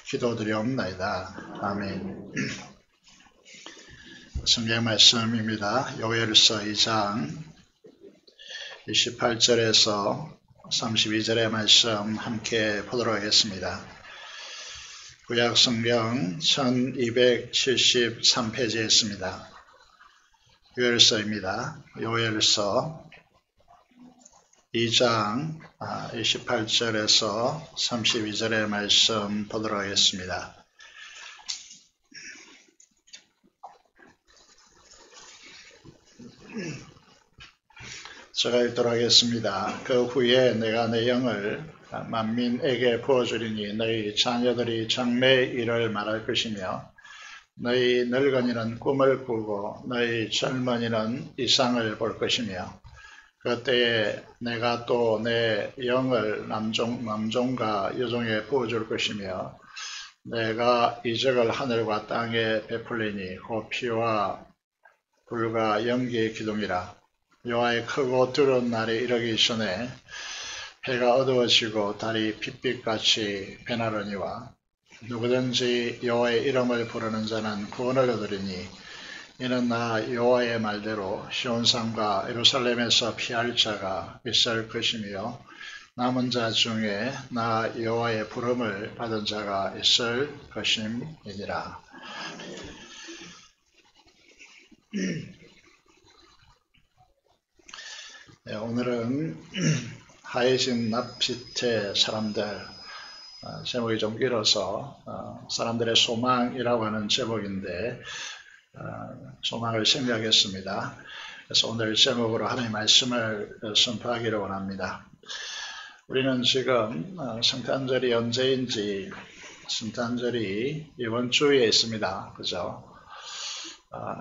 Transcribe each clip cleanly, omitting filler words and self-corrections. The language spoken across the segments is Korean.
기도드리옵나이다. 아멘. 성경 말씀입니다. 요엘서 2장 28절에서 32절의 말씀 함께 보도록 하겠습니다. 구약 성경 1273페이지에 있습니다. 요엘서입니다. 요엘서 2장 28절에서 32절의 말씀 보도록 하겠습니다. 제가 읽도록 하겠습니다. 그 후에 내가 내 영을 만민에게 부어주리니 너희 자녀들이 장래의 일을 말할 것이며 너희 늙은이는 꿈을 꾸고 너희 젊은이는 이상을 볼 것이며 그때에 내가 또 내 영을 남종과 여종에 부어줄 것이며 내가 이적을 하늘과 땅에 베풀리니 곧 피와 불과 연기의 기둥이라. 여호와의 크고 두려운 날이 이르기 전에 해가 어두워지고 달이 핏빛같이 변하려니와 누구든지 여호와의 이름을 부르는 자는 구원을 얻으리니 이는 나 여호와의 말대로 시온산과 예루살렘에서 피할 자가 있을 것이며 남은 자 중에 나 여호와의 부름을 받은 자가 있을 것임이니라. 네, 오늘은 하얘진 낯빛의 사람들, 제목이 좀 길어서 사람들의 소망이라고 하는 제목인데 소망을 생각했습니다. 그래서 오늘 제목으로 하나님의 말씀을 선포하기를 원합니다. 우리는 지금 성탄절이 언제인지, 성탄절이 이번 주에 있습니다. 그죠?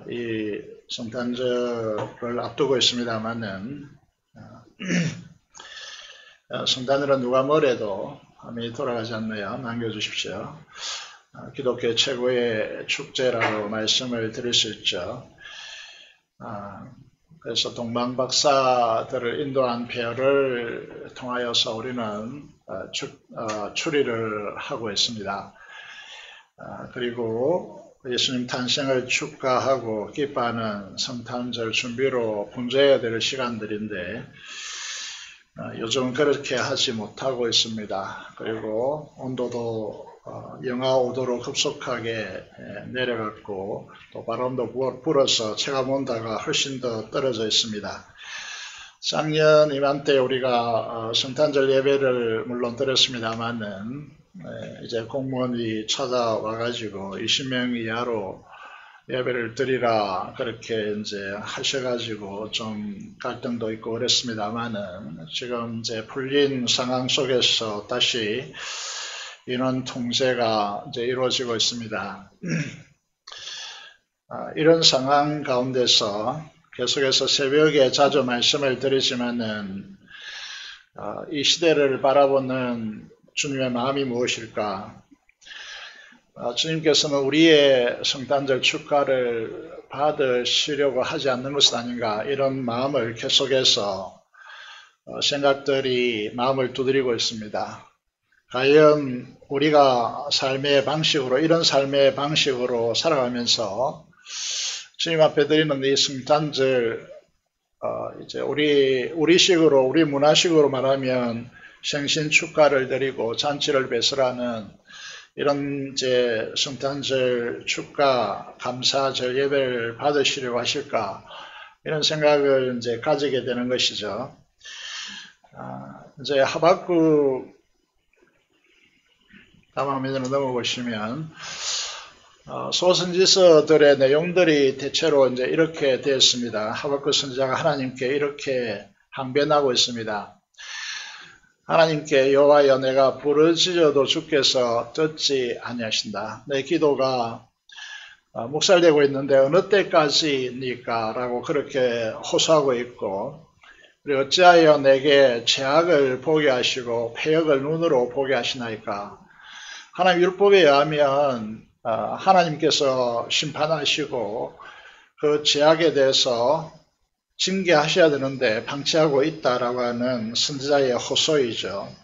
이 성탄절을 앞두고 있습니다만은 성탄절은 누가 뭐래도 밤이 돌아가지 않네요. 남겨주십시오. 기독교의 최고의 축제라고 말씀을 드릴 수 있죠. 그래서 동방박사들을 인도한 배열을 통하여서 우리는 추리를 하고 있습니다. 그리고 예수님 탄생을 축하하고 기뻐하는 성탄절 준비로 분주해야 될 시간들인데 요즘은 그렇게 하지 못하고 있습니다. 그리고 온도도 영하 5도로 급속하게 내려갔고 또 바람도 불어서 체감 온도가 훨씬 더 떨어져 있습니다. 작년 이맘때 우리가 성탄절 예배를 물론 드렸습니다만은 이제 공무원이 찾아와가지고 20명 이하로 예배를 드리라 그렇게 이제 하셔가지고 좀 갈등도 있고 그랬습니다만은 지금 이제 풀린 상황 속에서 다시 인원 통제가 이제 이루어지고 있습니다. 이런 상황 가운데서 계속해서 새벽에 자주 말씀을 드리지만은 이 시대를 바라보는 주님의 마음이 무엇일까? 주님께서는 우리의 성탄절 축가를 받으시려고 하지 않는 것은 아닌가 이런 마음을 계속해서 생각들이 마음을 두드리고 있습니다. 과연 우리가 삶의 방식으로 이런 삶의 방식으로 살아가면서 주님 앞에 드리는 이 성탄절 이제 우리식으로 우리 문화식으로 말하면 생신 축가를 드리고 잔치를 베풀하는 이런 이제 성탄절 축가 감사절 예배를 받으시려고 하실까 이런 생각을 이제 가지게 되는 것이죠. 이제 하박국 다음 화면으로 넘어보시면 소선지서들의 내용들이 대체로 이제 이렇게 되었습니다. 하박국 선지자가 하나님께 이렇게 항변하고 있습니다. 하나님께 여호와여 내가 부르짖어도 주께서 듣지 아니하신다. 내 기도가 묵살되고 있는데 어느 때까지니까 라고 그렇게 호소하고 있고 그리고 어찌하여 내게 죄악을 보게 하시고 패역을 눈으로 보게 하시나이까. 하나님 율법에 의하면 하나님께서 심판하시고 그 죄악에 대해서 징계하셔야 되는데 방치하고 있다라고 하는 선지자의 호소이죠.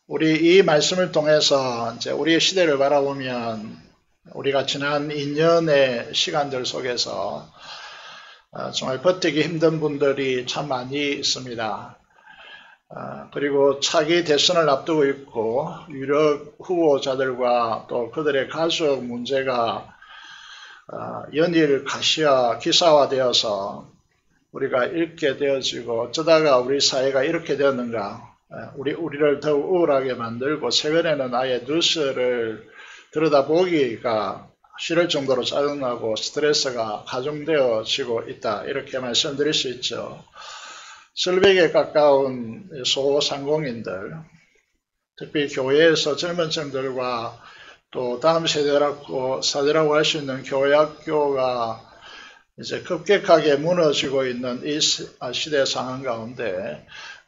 우리 이 말씀을 통해서 이제 우리의 시대를 바라보면 우리가 지난 2년의 시간들 속에서 정말 버티기 힘든 분들이 참 많이 있습니다. 그리고 차기 대선을 앞두고 있고 유력 후보자들과 또 그들의 가족 문제가 연일 기사화되어서 우리가 읽게 되어지고 어쩌다가 우리 사회가 이렇게 되었는가, 우리를 더욱 우울하게 만들고 최근에는 아예 뉴스를 들여다보기가 싫을 정도로 짜증나고 스트레스가 가중되어지고 있다, 이렇게 말씀드릴 수 있죠. 절벽에 가까운 소상공인들, 특히 교회에서 젊은 층들과 또 다음 세대라고 할 수 있는 교회 학교가 이제 급격하게 무너지고 있는 이 시대 상황 가운데,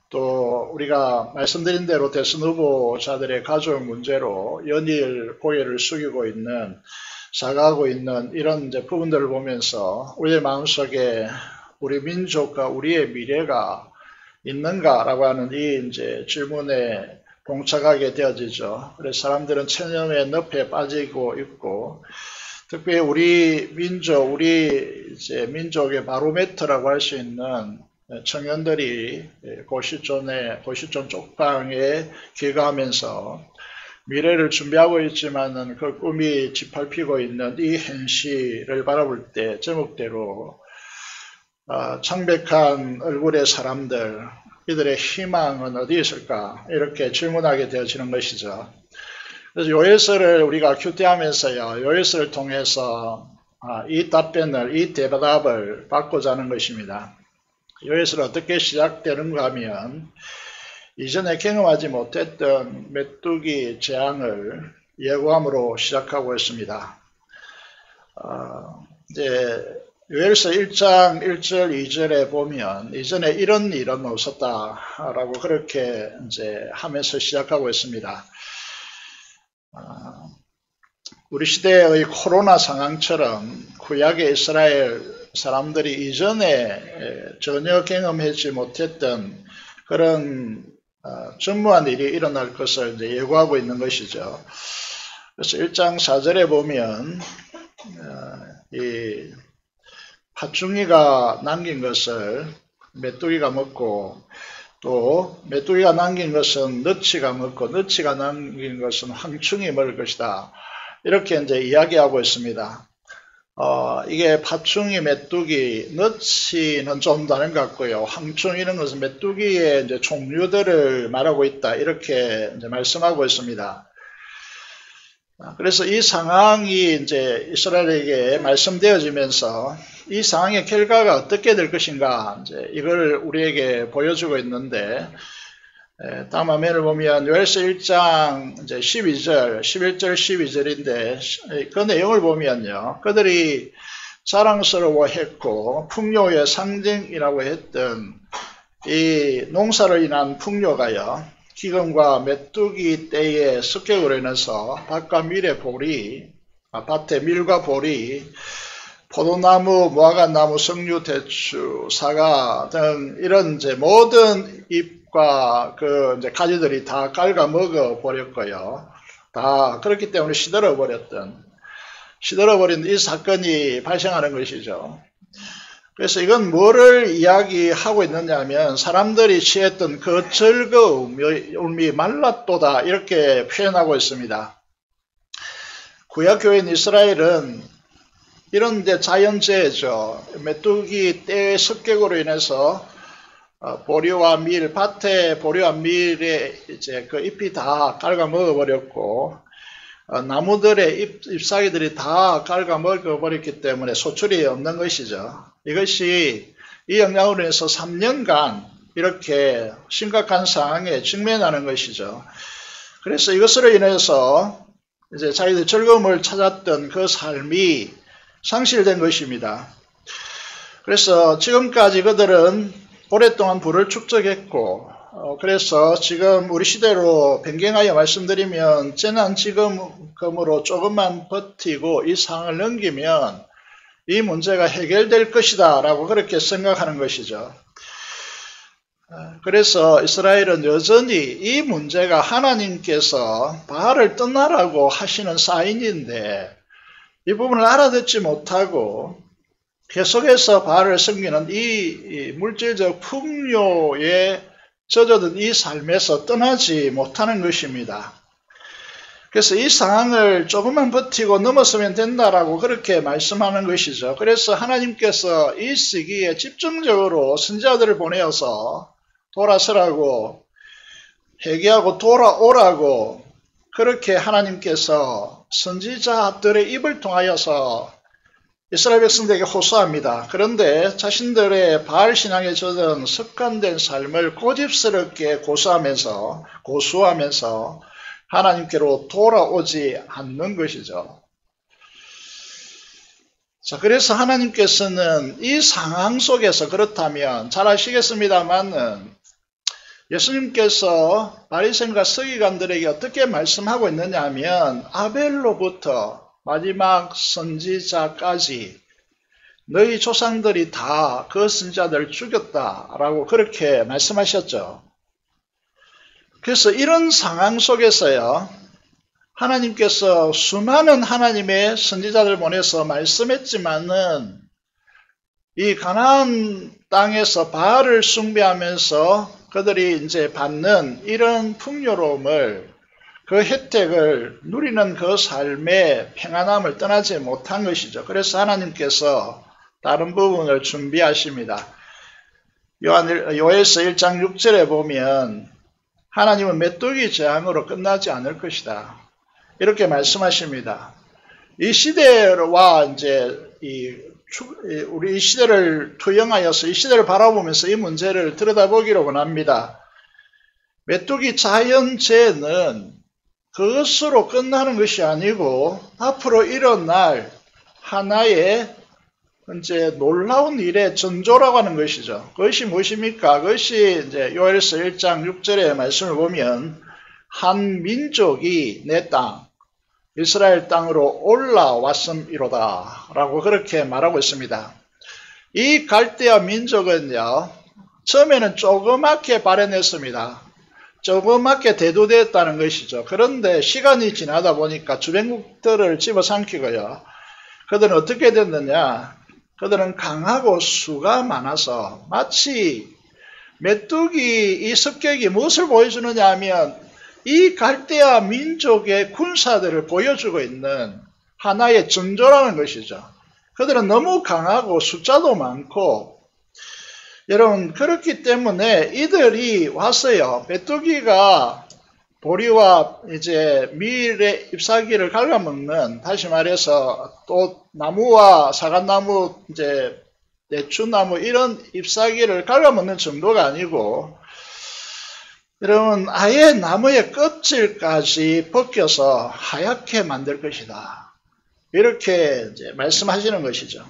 또 우리가 말씀드린 대로 대선 후보자들의 가족 문제로 연일 고개를 숙이고 있는, 사과하고 있는 이런 이제 부분들을 보면서 우리의 마음속에 우리 민족과 우리의 미래가 있는가라고 하는 이 이제 질문에 봉착하게 되어지죠. 그래서 사람들은 체념의 늪에 빠지고 있고, 특히 우리 민족의 바로메터라고 할 수 있는 청년들이 고시촌 쪽방에 귀가하면서 미래를 준비하고 있지만은 그 꿈이 짓밟히고 있는 이 현실을 바라볼 때 제목대로 창백한 얼굴의 사람들, 이들의 희망은 어디 있을까, 이렇게 질문하게 되어지는 것이죠. 그래서 요에서를 우리가 큐티하면서요, 요에서를 통해서 이 대답을 받고자 하는 것입니다. 요에서는 어떻게 시작되는가 하면, 이전에 경험하지 못했던 메뚜기 재앙을 예고함으로 시작하고 있습니다. 이제 요엘서 1장 1절 2절에 보면 이전에 이런 일은 없었다라고 그렇게 이제 하면서 시작하고 있습니다. 우리 시대의 코로나 상황처럼 구약의 이스라엘 사람들이 이전에 전혀 경험하지 못했던 그런 전무한 일이 일어날 것을 이제 예고하고 있는 것이죠. 그래서 1장 4절에 보면 이 팥중이가 남긴 것을 메뚜기가 먹고, 또 메뚜기가 남긴 것은 너치가 먹고, 너치가 남긴 것은 황충이 먹을 것이다, 이렇게 이제 이야기하고 있습니다. 이게 팥중이, 메뚜기, 너치는 좀 다른 것 같고요. 황충, 이런 것은 메뚜기의 이제 종류들을 말하고 있다, 이렇게 이제 말씀하고 있습니다. 그래서 이 상황이 이제 이스라엘에게 말씀되어지면서 이 상황의 결과가 어떻게 될 것인가, 이제 이걸 우리에게 보여주고 있는데, 다음 화면을 보면 요엘서 1장 이제 11절, 11절, 12절인데 그 내용을 보면요, 그들이 자랑스러워했고 풍요의 상징이라고 했던 이 농사를 인한 풍요가요, 기근과 메뚜기 때의 습격으로 인해서 밭과 밀의 보리, 밭의 밀과 보리, 포도나무, 무화과나무, 석류, 대추, 사과 등 이런 이제 모든 잎과 그 이제 가지들이 다 깔아 먹어 버렸고요. 다 그렇기 때문에 시들어버린 이 사건이 발생하는 것이죠. 그래서 이건 뭐를 이야기하고 있느냐 하면, 사람들이 취했던 그 즐거움이 말랐도다, 이렇게 표현하고 있습니다. 구약교회인 이스라엘은 이런 이제 자연재해죠. 메뚜기 떼의 습격으로 인해서 보리와 밀, 밭에 보리와 밀의 이제 그 잎이 다 깔아 먹어버렸고, 나무들의 잎사귀들이 다 깔아 먹어버렸기 때문에 소출이 없는 것이죠. 이것이 이 영향으로 인해서 3년간 이렇게 심각한 상황에 직면하는 것이죠. 그래서 이것으로 인해서 이제 자기들 즐거움을 찾았던 그 삶이 상실된 것입니다. 그래서 지금까지 그들은 오랫동안 부를 축적했고, 그래서 지금 우리 시대로 변경하여 말씀드리면 재난 지금으로 조금만 버티고 이 상황을 넘기면 이 문제가 해결될 것이다 라고 그렇게 생각하는 것이죠. 그래서 이스라엘은 여전히 이 문제가 하나님께서 바알을 떠나라고 하시는 사인인데 이 부분을 알아듣지 못하고 계속해서 바알을 섬기는 이 물질적 풍요에 젖어든 이 삶에서 떠나지 못하는 것입니다. 그래서 이 상황을 조금만 버티고 넘어서면 된다라고 그렇게 말씀하는 것이죠. 그래서 하나님께서 이 시기에 집중적으로 선지자들을 보내어서 돌아서라고 회개하고 돌아오라고 그렇게 하나님께서 선지자들의 입을 통하여서 이스라엘 백성들에게 호소합니다. 그런데 자신들의 바알 신앙에 젖은 습관된 삶을 고집스럽게 고수하면서 하나님께로 돌아오지 않는 것이죠. 자, 그래서 하나님께서는 이 상황 속에서 그렇다면 잘 아시겠습니다만은 예수님께서 바리새인과 서기관들에게 어떻게 말씀하고 있느냐 하면 아벨로부터 마지막 선지자까지 너희 조상들이 다 그 선지자들을 죽였다라고 그렇게 말씀하셨죠. 그래서 이런 상황 속에서요, 하나님께서 수많은 하나님의 선지자들 보내서 말씀했지만은 이 가나안 땅에서 바알을 숭배하면서 그들이 이제 받는 이런 풍요로움을 그 혜택을 누리는 그 삶의 평안함을 떠나지 못한 것이죠. 그래서 하나님께서 다른 부분을 준비하십니다. 요엘서 1장 6절에 보면 하나님은 메뚜기 재앙으로 끝나지 않을 것이다. 이렇게 말씀하십니다. 이 시대와 이제 우리 이 시대를 투영하여서 이 시대를 바라보면서 이 문제를 들여다보기를 원합니다. 메뚜기 자연재해는 그것으로 끝나는 것이 아니고 앞으로 일어날 하나의 이제 놀라운 일의 전조라고 하는 것이죠. 그것이 무엇입니까? 그것이 이제 요엘서 1장 6절의 말씀을 보면 한 민족이 내 땅, 이스라엘 땅으로 올라왔음이로다 라고 그렇게 말하고 있습니다. 이 갈대아 민족은요, 처음에는 조그맣게 발현했습니다. 조그맣게 대두되었다는 것이죠. 그런데 시간이 지나다 보니까 주변국들을 집어삼키고요. 그들은 어떻게 됐느냐? 그들은 강하고 수가 많아서 마치 메뚜기 이 습격이 무엇을 보여주느냐 하면 이 갈대아 민족의 군사들을 보여주고 있는 하나의 전조라는 것이죠. 그들은 너무 강하고 숫자도 많고 여러분 그렇기 때문에 이들이 왔어요. 메뚜기가 보리와 이제 밀의 잎사귀를 갉아먹는, 다시 말해서 또 나무와 사과나무, 이제 대추나무 이런 잎사귀를 갉아먹는 정도가 아니고 여러분 아예 나무의 껍질까지 벗겨서 하얗게 만들 것이다. 이렇게 이제 말씀하시는 것이죠.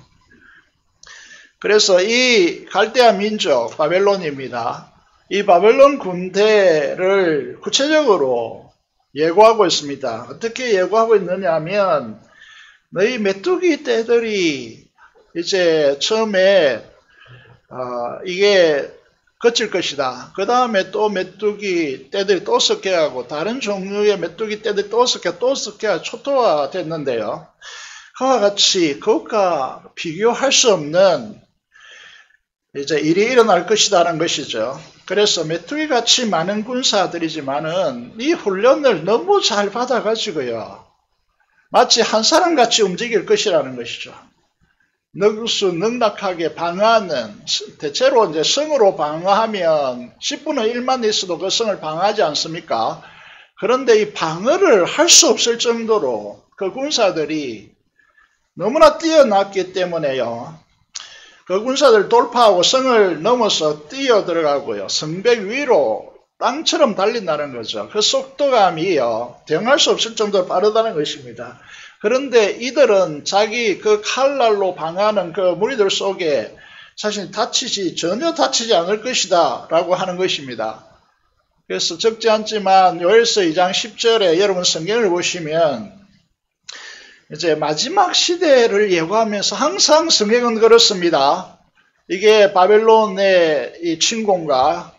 그래서 이 갈대아 민족 바벨론입니다. 이 바벨론 군대를 구체적으로 예고하고 있습니다. 어떻게 예고하고 있느냐 하면 너희 메뚜기 떼들이 이제 처음에 이게 거칠 것이다. 그 다음에 또 메뚜기 떼들이 또 섞여가고 다른 종류의 메뚜기 떼들이 또 섞여 초토화 됐는데요. 그와 같이 그것과 비교할 수 없는 이제 일이 일어날 것이다라는 것이죠. 그래서 메뚜기 같이 많은 군사들이지만은 이 훈련을 너무 잘 받아가지고요. 마치 한 사람 같이 움직일 것이라는 것이죠. 넉수넉락하게 방어하는, 대체로 이제 성으로 방어하면 10분의 1만 있어도 그 성을 방어하지 않습니까? 그런데 이 방어를 할 수 없을 정도로 그 군사들이 너무나 뛰어났기 때문에요. 그 군사들 돌파하고 성을 넘어서 뛰어 들어가고요. 성벽 위로 땅처럼 달린다는 거죠. 그 속도감이요. 대응할 수 없을 정도로 빠르다는 것입니다. 그런데 이들은 자기 그 칼날로 방어하는 그 무리들 속에 자신이 전혀 다치지 않을 것이다 라고 하는 것입니다. 그래서 적지 않지만 요엘서 2장 10절에 여러분 성경을 보시면 이제 마지막 시대를 예고하면서 항상 성경은 그렇습니다. 이게 바벨론의 이 침공과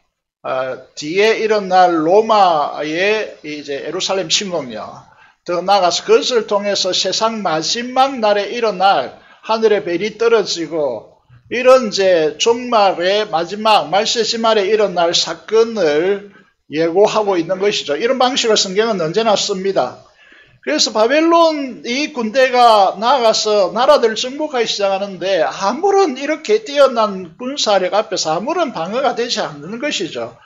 뒤에 일어날 로마의 이제 예루살렘 침공요. 더 나아가서 그것을 통해서 세상 마지막 날에 일어날 하늘의 벨이 떨어지고 이런 이제 종말의 마지막 말세지말에 일어날 사건을 예고하고 있는 것이죠. 이런 방식으로 성경은 언제나 씁니다. 그래서 바벨론 이 군대가 나아가서 나라들을 정복하기 시작하는데 아무런 이렇게 뛰어난 군사력 앞에서 아무런 방어가 되지 않는 것이죠.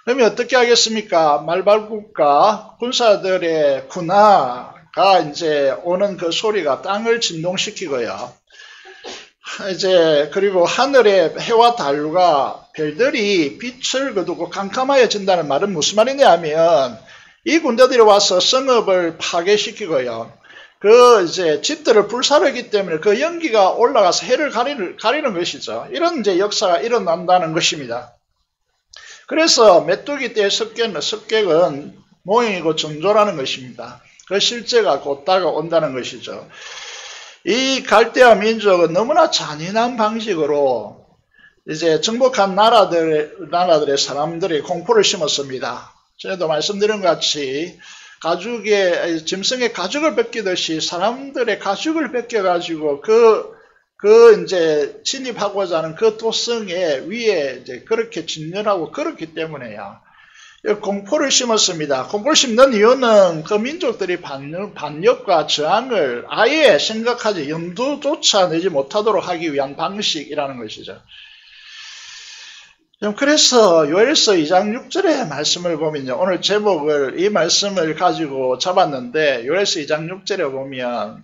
그러면 어떻게 하겠습니까? 말발굽과 군사들의 군화가 이제 오는 그 소리가 땅을 진동시키고요. 이제 그리고 하늘의 해와 달과 별들이 빛을 거두고 캄캄해진다는 말은 무슨 말이냐 하면 이 군대들이 와서 성읍을 파괴시키고요. 그 이제 집들을 불사르기 때문에 그 연기가 올라가서 해를 가리는 것이죠. 이런 이제 역사가 일어난다는 것입니다. 그래서 메뚜기 떼의 습격은 모형이고 정조라는 것입니다. 그 실제가 곧 다가온다는 것이죠. 이 갈대아 민족은 너무나 잔인한 방식으로 이제 정복한 나라들의 사람들이 공포를 심었습니다. 전에도 말씀드린 것 같이 짐승의 가죽을 벗기듯이 사람들의 가죽을 벗겨가지고 이제 진입하고자 하는 그 도성에 위에 이제 그렇게 진열하고 그렇기 때문에요. 공포를 심었습니다. 공포를 심는 이유는 그 민족들이 반역과 저항을 아예 생각하지 염두조차 내지 못하도록 하기 위한 방식이라는 것이죠. 그래서 요엘서 2장 6절의 말씀을 보면요. 오늘 제목을 이 말씀을 가지고 잡았는데 요엘서 2장 6절에 보면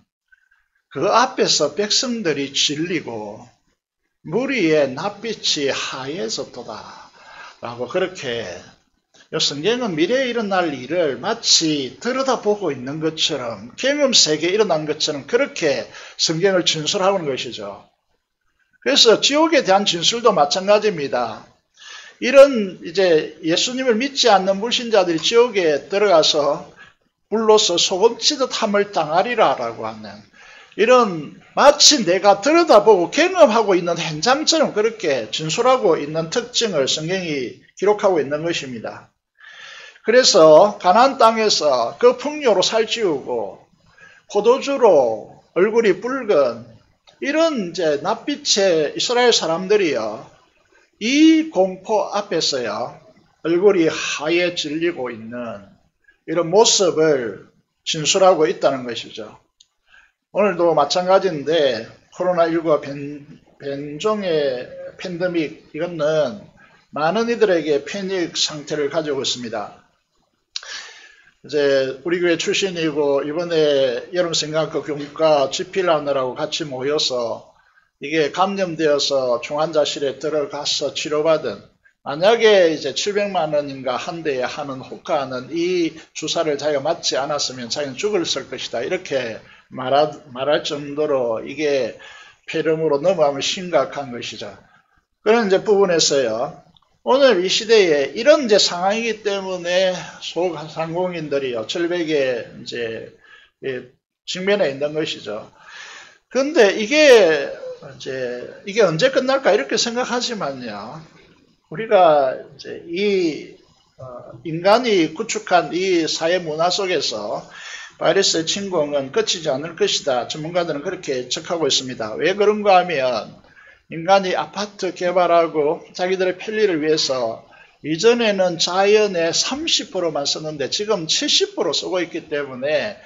그 앞에서 백성들이 질리고 무리의 낯빛이 하얘졌도다 라고 그렇게 성경은 미래에 일어날 일을 마치 들여다보고 있는 것처럼 경험세계에 일어난 것처럼 그렇게 성경을 진술하는 것이죠. 그래서 지옥에 대한 진술도 마찬가지입니다. 이런 이제 예수님을 믿지 않는 불신자들이 지옥에 들어가서 불로서 소금치듯 함을 당하리라라고 하는 이런 마치 내가 들여다보고 경험하고 있는 현장처럼 그렇게 진술하고 있는 특징을 성경이 기록하고 있는 것입니다. 그래서 가나안 땅에서 그 풍요로 살찌우고 포도주로 얼굴이 붉은 이런 이제 낯빛의 이스라엘 사람들이요. 이 공포 앞에서요. 얼굴이 하얘 질리고 있는 이런 모습을 진술하고 있다는 것이죠. 오늘도 마찬가지인데 코로나19가 변종의 팬데믹 이거는 많은 이들에게 패닉 상태를 가지고 있습니다. 이제 우리 교회 출신이고 이번에 여름생각과 교육과 집필하느라고 같이 모여서 이게 감염되어서 중환자실에 들어가서 치료받은 만약에 이제 700만 원인가 한 대에 하는 호가는 이 주사를 자기가 맞지 않았으면 자기는 죽었을 것이다. 이렇게 말할 정도로 이게 폐렴으로 넘어가면 심각한 것이죠. 그런 이제 부분에서요. 오늘 이 시대에 이런 이제 상황이기 때문에 소상공인들이요. 절벽에 이제 직면해 있는 것이죠. 그런데 이게 언제 끝날까 이렇게 생각하지만요. 우리가 이제 인간이 구축한 이 사회 문화 속에서 바이러스의 침공은 끝이지 않을 것이다. 전문가들은 그렇게 예측하고 있습니다. 왜 그런가 하면 인간이 아파트 개발하고 자기들의 편리를 위해서 이전에는 자연의 30%만 썼는데 지금 70% 쓰고 있기 때문에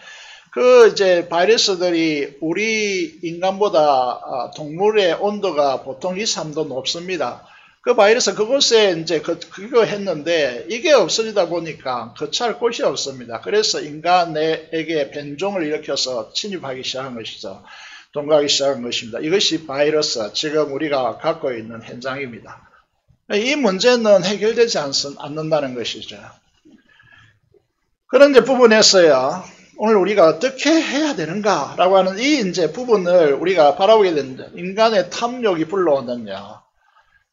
그 이제 바이러스들이 우리 인간보다 동물의 온도가 보통 2, 3도 높습니다. 그 바이러스 그곳에 이제 그거 했는데 이게 없어지다 보니까 거처할 곳이 없습니다. 그래서 인간에게 변종을 일으켜서 침입하기 시작한 것이죠. 동거하기 시작한 것입니다. 이것이 바이러스, 지금 우리가 갖고 있는 현장입니다. 이 문제는 해결되지 않는다는 것이죠. 그런 이제 부분에서요. 오늘 우리가 어떻게 해야 되는가라고 하는 이 이제 부분을 우리가 바라보게 됩니다. 인간의 탐욕이 불러오는요.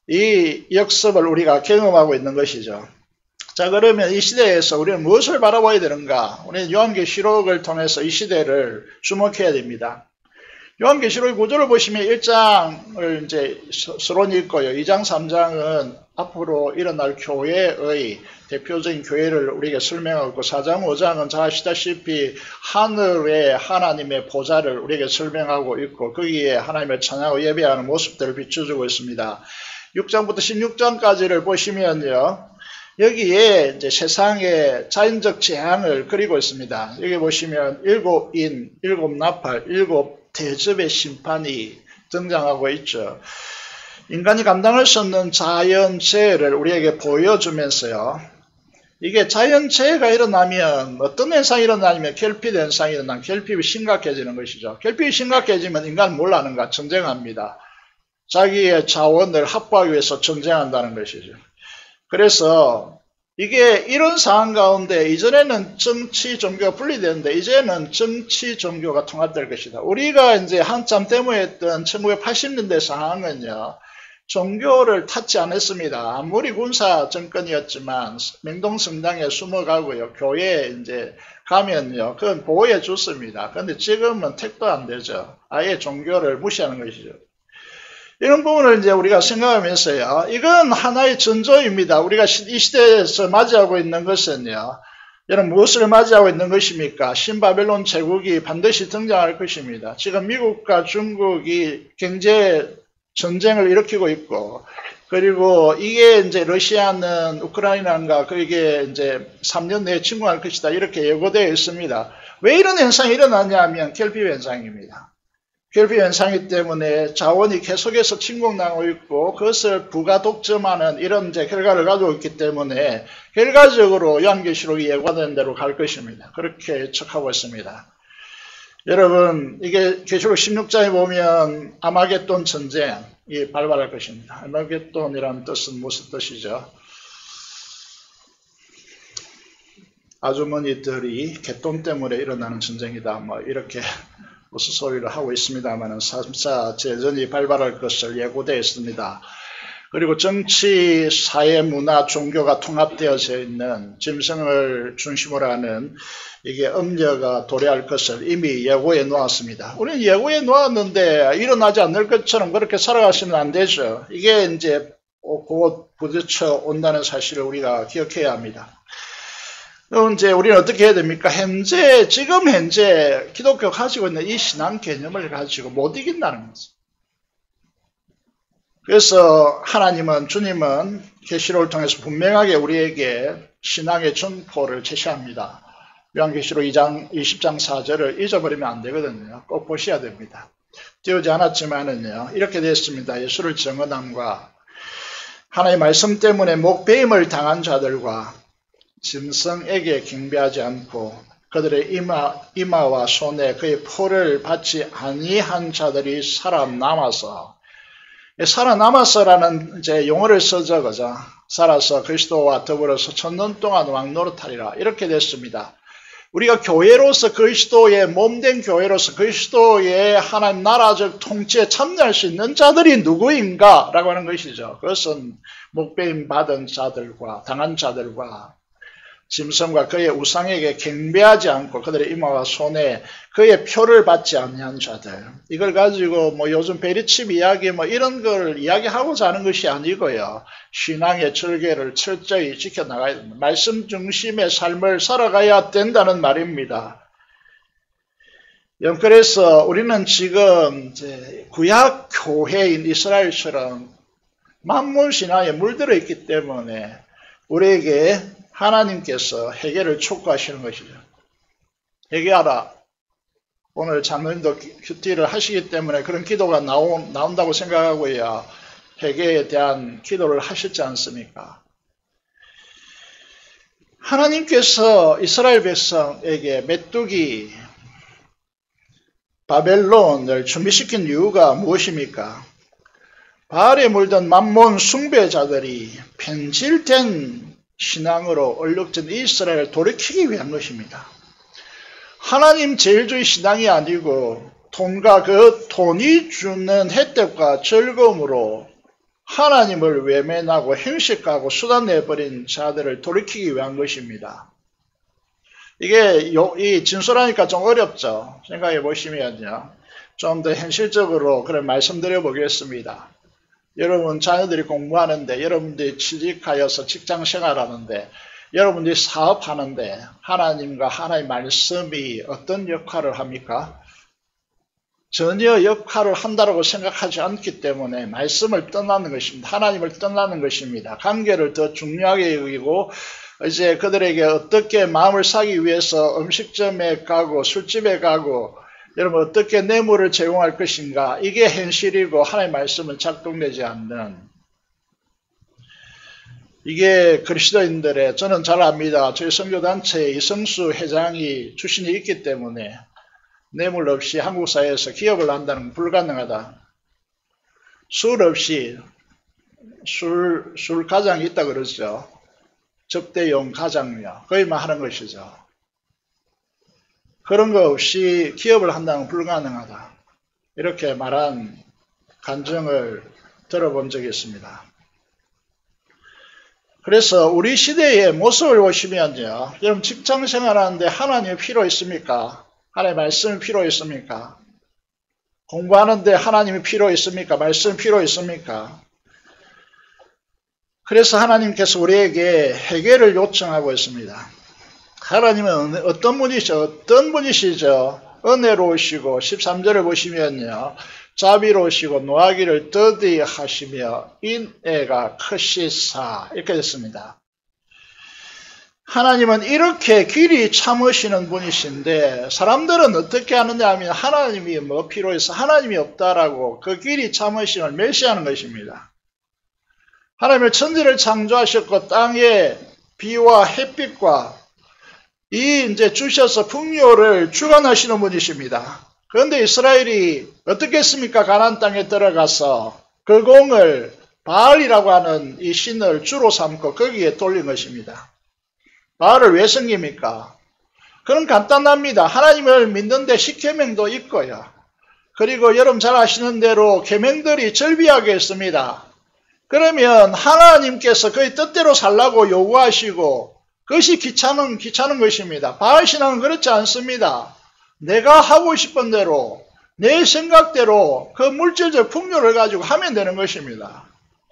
이 역습을 우리가 경험하고 있는 것이죠. 자, 그러면 이 시대에서 우리는 무엇을 바라봐야 되는가? 우리는 요한계시록을 통해서 이 시대를 주목해야 됩니다. 요한계시록 9절을 보시면 1장을 이제 서론이 있고요. 2장, 3장은 앞으로 일어날 교회의 대표적인 교회를 우리에게 설명하고 있고 4장, 5장은 잘 아시다시피 하늘의 하나님의 보좌를 우리에게 설명하고 있고 거기에 하나님의 찬양을 예배하는 모습들을 비춰주고 있습니다. 6장부터 16장까지를 보시면요. 여기에 이제 세상의 자연적 재앙을 그리고 있습니다. 여기 보시면 7인, 7나팔, 7대접의 심판이 등장하고 있죠. 인간이 감당할 수 없는 자연재해를 우리에게 보여주면서요. 이게 자연재해가 일어나면 어떤 현상이 일어나냐면 결핍 현상이 일어나면 결핍이 심각해지는 것이죠. 결핍이 심각해지면 인간은 뭘 하는가? 전쟁합니다. 자기의 자원을 확보하기 위해서 전쟁한다는 것이죠. 그래서 이게 이런 상황 가운데 이전에는 정치 종교가 분리되는데 이제는 정치 종교가 통합될 것이다. 우리가 이제 한참 데모했던 1980년대 상황은요. 종교를 탓지 않았습니다. 아무리 군사 정권이었지만 명동성당에 숨어가고요. 교회에 이제 가면요. 그건 보호해 줬습니다. 그런데 지금은 택도 안 되죠. 아예 종교를 무시하는 것이죠. 이런 부분을 이제 우리가 생각하면서요. 이건 하나의 전조입니다. 우리가 이 시대에서 맞이하고 있는 것은요. 여러분 무엇을 맞이하고 있는 것입니까? 신바벨론 제국이 반드시 등장할 것입니다. 지금 미국과 중국이 경제 전쟁을 일으키고 있고 그리고 이게 이제 러시아는 우크라이나가 그게 이제 3년 내에 침공할 것이다. 이렇게 예고되어 있습니다. 왜 이런 현상이 일어나냐면 결핍 현상입니다. 결핍 현상이기 때문에 자원이 계속해서 침공당하고 있고 그것을 부가 독점하는 이런 이제 결과를 가지고 있기 때문에 결과적으로 요한계시록이 예고된 대로 갈 것입니다. 그렇게 예측하고 있습니다. 여러분 이게 계시록 16장에 보면 아마겟돈 전쟁이 발발할 것입니다. 아마겟돈이라는 뜻은 무슨 뜻이죠? 아주머니들이 갯돈 때문에 일어나는 전쟁이다. 뭐 이렇게 우스소리를 하고 있습니다만 3차 재전이 발발할 것을 예고되어 있습니다. 그리고 정치, 사회, 문화, 종교가 통합되어져 있는 짐승을 중심으로 하는 이게 음녀가 도래할 것을 이미 예고해 놓았습니다. 우리는 예고해 놓았는데 일어나지 않을 것처럼 그렇게 살아가시면 안 되죠. 이게 이제 곧 부딪혀 온다는 사실을 우리가 기억해야 합니다. 그럼 이제 우리는 어떻게 해야 됩니까? 지금 현재 기독교가 가지고 있는 이 신앙 개념을 가지고 못 이긴다는 거죠. 그래서 주님은 계시록을 통해서 분명하게 우리에게 신앙의 전포를 제시합니다. 요한계시록 20장 4절을 잊어버리면 안 되거든요. 꼭 보셔야 됩니다. 띄우지 않았지만은요. 이렇게 됐습니다. 예수를 증언함과 하나님의 말씀 때문에 목배임을 당한 자들과 짐승에게 경배하지 않고 그들의 이마와 손에 그의 표를 받지 아니한 자들이 살아남았어라는 이제 용어를 써죠, 그죠? 살아서 그리스도와 더불어서 1000년 동안 왕노릇하리라 이렇게 됐습니다. 우리가 교회로서 그리스도의 몸된 교회로서 그리스도의 하나님 나라적 통치에 참여할 수 있는 자들이 누구인가? 라고 하는 것이죠. 그것은 목배임 받은 자들과 당한 자들과 짐승과 그의 우상에게 경배하지 않고 그들의 이마와 손에 그의 표를 받지 아니한 자들. 이걸 가지고 뭐 요즘 베리칩 이야기 뭐 이런 걸 이야기하고자 하는 것이 아니고요. 신앙의 절개를 철저히 지켜나가야 됩니다. 말씀 중심의 삶을 살아가야 된다는 말입니다. 그래서 우리는 지금 이제 구약 교회인 이스라엘처럼 만물 신앙에 물들어 있기 때문에 우리에게 하나님께서 회개를 촉구하시는 것이죠. 회개하라. 오늘 장로님도 큐티를 하시기 때문에 그런 기도가 나온다고 생각하고요. 회개에 대한 기도를 하셨지 않습니까? 하나님께서 이스라엘 백성에게 메뚜기 바벨론을 준비시킨 이유가 무엇입니까? 바알에 물든 만몬 숭배자들이 편질된 신앙으로 얼룩진 이스라엘을 돌이키기 위한 것입니다. 하나님 제일주의 신앙이 아니고 돈과 그 돈이 주는 혜택과 즐거움으로 하나님을 외면하고 행식하고 수단내버린 자들을 돌이키기 위한 것입니다. 이게 이 진술하니까 좀 어렵죠. 생각해 보시면요. 좀 더 현실적으로 그런 말씀드려 보겠습니다. 여러분 자녀들이 공부하는데, 여러분들이 취직하여서 직장 생활하는데, 여러분들이 사업하는데 하나님과 하나님의 말씀이 어떤 역할을 합니까? 전혀 역할을 한다고 생각하지 않기 때문에 말씀을 떠나는 것입니다. 하나님을 떠나는 것입니다. 관계를 더 중요하게 여기고 이제 그들에게 어떻게 마음을 사기 위해서 음식점에 가고 술집에 가고 여러분 어떻게 뇌물을 제공할 것인가, 이게 현실이고 하나님의 말씀은 작동되지 않는, 이게 그리스도인들의, 저는 잘 압니다. 저희 선교단체에 이성수 회장이 출신이 있기 때문에 뇌물 없이 한국 사회에서 기업을 한다는 건 불가능하다. 술 없이, 술 가장이 있다 그러죠. 접대용 가장이요. 거기만 하는 것이죠. 그런 거 없이 기업을 한다는 건 불가능하다. 이렇게 말한 간증을 들어본 적이 있습니다. 그래서 우리 시대의 모습을 보시면요. 여러분 직장 생활하는데 하나님이 필요 있습니까? 하나님의 말씀이 필요 있습니까? 공부하는데 하나님이 필요 있습니까? 말씀이 필요 있습니까? 그래서 하나님께서 우리에게 회개를 요청하고 있습니다. 하나님은 어떤 분이시죠? 은혜로우시고 13절을 보시면요. 자비로우시고 노하기를 더디하시며 인애가 크시사 이렇게 됐습니다. 하나님은 이렇게 길이 참으시는 분이신데 사람들은 어떻게 하느냐 하면 하나님이 뭐 필요해서 하나님이 없다라고 그 길이 참으심을 멸시하는 것입니다. 하나님은 천지를 창조하셨고 땅에 비와 햇빛과 이제 주셔서 풍요를 주관하시는 분이십니다. 그런데 이스라엘이 어떻게 했습니까? 가나안 땅에 들어가서 그 공을 바알이라고 하는 이 신을 주로 삼고 거기에 돌린 것입니다. 바알을 왜 섬깁니까? 그건 간단합니다. 하나님을 믿는데 십계명도 있고요. 그리고 여러분 잘 아시는 대로 계명들이 절비하게 있습니다. 그러면 하나님께서 그의 뜻대로 살라고 요구하시고 그것이 귀찮은 것입니다. 바알 신앙은 그렇지 않습니다. 내가 하고 싶은 대로 내 생각대로 그 물질적 풍요를 가지고 하면 되는 것입니다.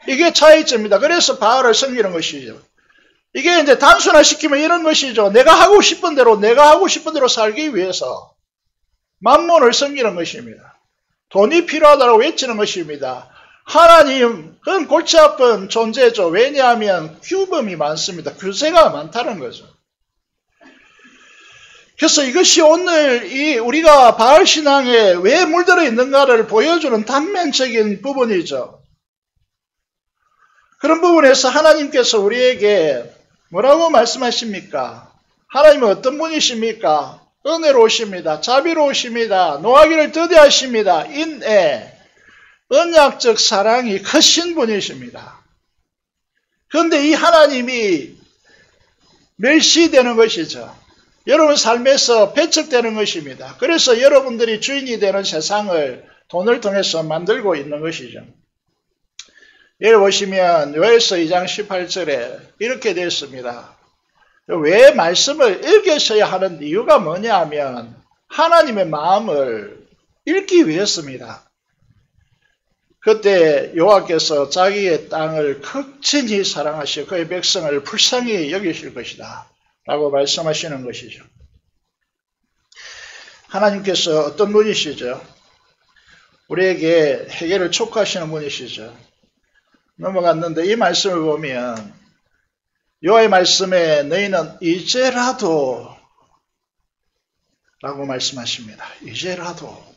이게 차이점입니다. 그래서 바알을 섬기는 것이죠. 이게 이제 단순화시키면 이런 것이죠. 내가 하고 싶은 대로 살기 위해서 만몬을 섬기는 것입니다. 돈이 필요하다고 외치는 것입니다. 하나님, 그건 골치 아픈 존재죠. 왜냐하면 규범이 많습니다. 규제가 많다는 거죠. 그래서 이것이 오늘 우리가 바알 신앙에 왜 물들어 있는가를 보여주는 단면적인 부분이죠. 그런 부분에서 하나님께서 우리에게 뭐라고 말씀하십니까? 하나님은 어떤 분이십니까? 은혜로우십니다. 자비로우십니다. 노하기를 더디하십니다. 인애, 언약적 사랑이 크신 분이십니다. 그런데 이 하나님이 멸시되는 것이죠. 여러분 삶에서 배척되는 것입니다. 그래서 여러분들이 주인이 되는 세상을 돈을 통해서 만들고 있는 것이죠. 여기 보시면 요에서 2장 18절에 이렇게 되어 있습니다. 왜 말씀을 읽으셔야 하는 이유가 뭐냐 하면 하나님의 마음을 읽기 위해서입니다. 그때 여호와께서 자기의 땅을 극진히 사랑하시고 그의 백성을 불쌍히 여기실 것이다 라고 말씀하시는 것이죠. 하나님께서 어떤 분이시죠? 우리에게 회개를 촉구하시는 분이시죠. 넘어갔는데 이 말씀을 보면 여호와의 말씀에 너희는 이제라도 라고 말씀하십니다. 이제라도.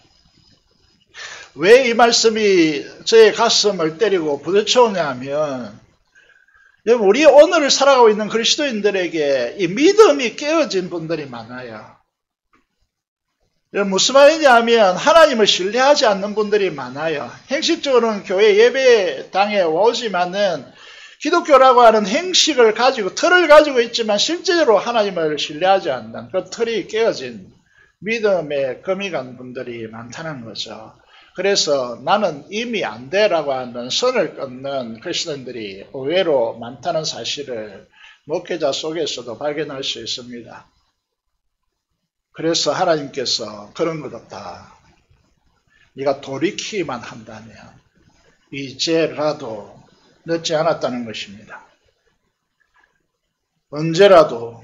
왜 이 말씀이 저의 가슴을 때리고 부딪혀오냐 하면 우리 오늘을 살아가고 있는 그리스도인들에게 이 믿음이 깨어진 분들이 많아요. 무슨 말이냐 하면 하나님을 신뢰하지 않는 분들이 많아요. 형식적으로는 교회 예배당에 오지만은 기독교라고 하는 형식을 가지고 틀을 가지고 있지만 실제로 하나님을 신뢰하지 않는 그 틀이 깨어진 믿음에 금이 간 분들이 많다는 거죠. 그래서 나는 이미 안 돼라고 하는 선을 끊는 그리스도인들이 의외로 많다는 사실을 목회자 속에서도 발견할 수 있습니다. 그래서 하나님께서 그런 것 없다. 네가 돌이키기만 한다면 이제라도 늦지 않았다는 것입니다. 언제라도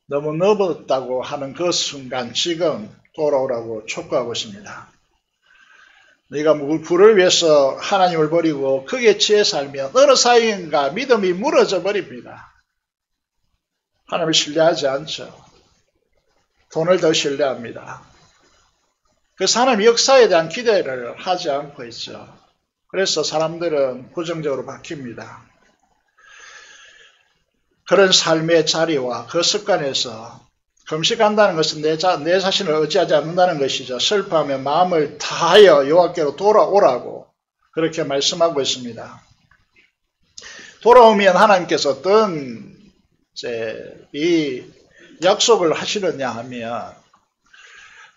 너무 늦었다고 하는 그 순간 지금 돌아오라고 촉구하고 있습니다. 네가 부를 위해서 하나님을 버리고 거기에 취해 살면 어느 사이인가 믿음이 무너져 버립니다. 하나님을 신뢰하지 않죠. 돈을 더 신뢰합니다. 그래서 하나님의 역사에 대한 기대를 하지 않고 있죠. 그래서 사람들은 부정적으로 바뀝니다. 그런 삶의 자리와 그 습관에서 금식한다는 것은 내 자신을 의지하지 않는다는 것이죠. 슬퍼하며 마음을 다하여 여호와께로 돌아오라고 그렇게 말씀하고 있습니다. 돌아오면 하나님께서 어떤 이 약속을 하시느냐 하면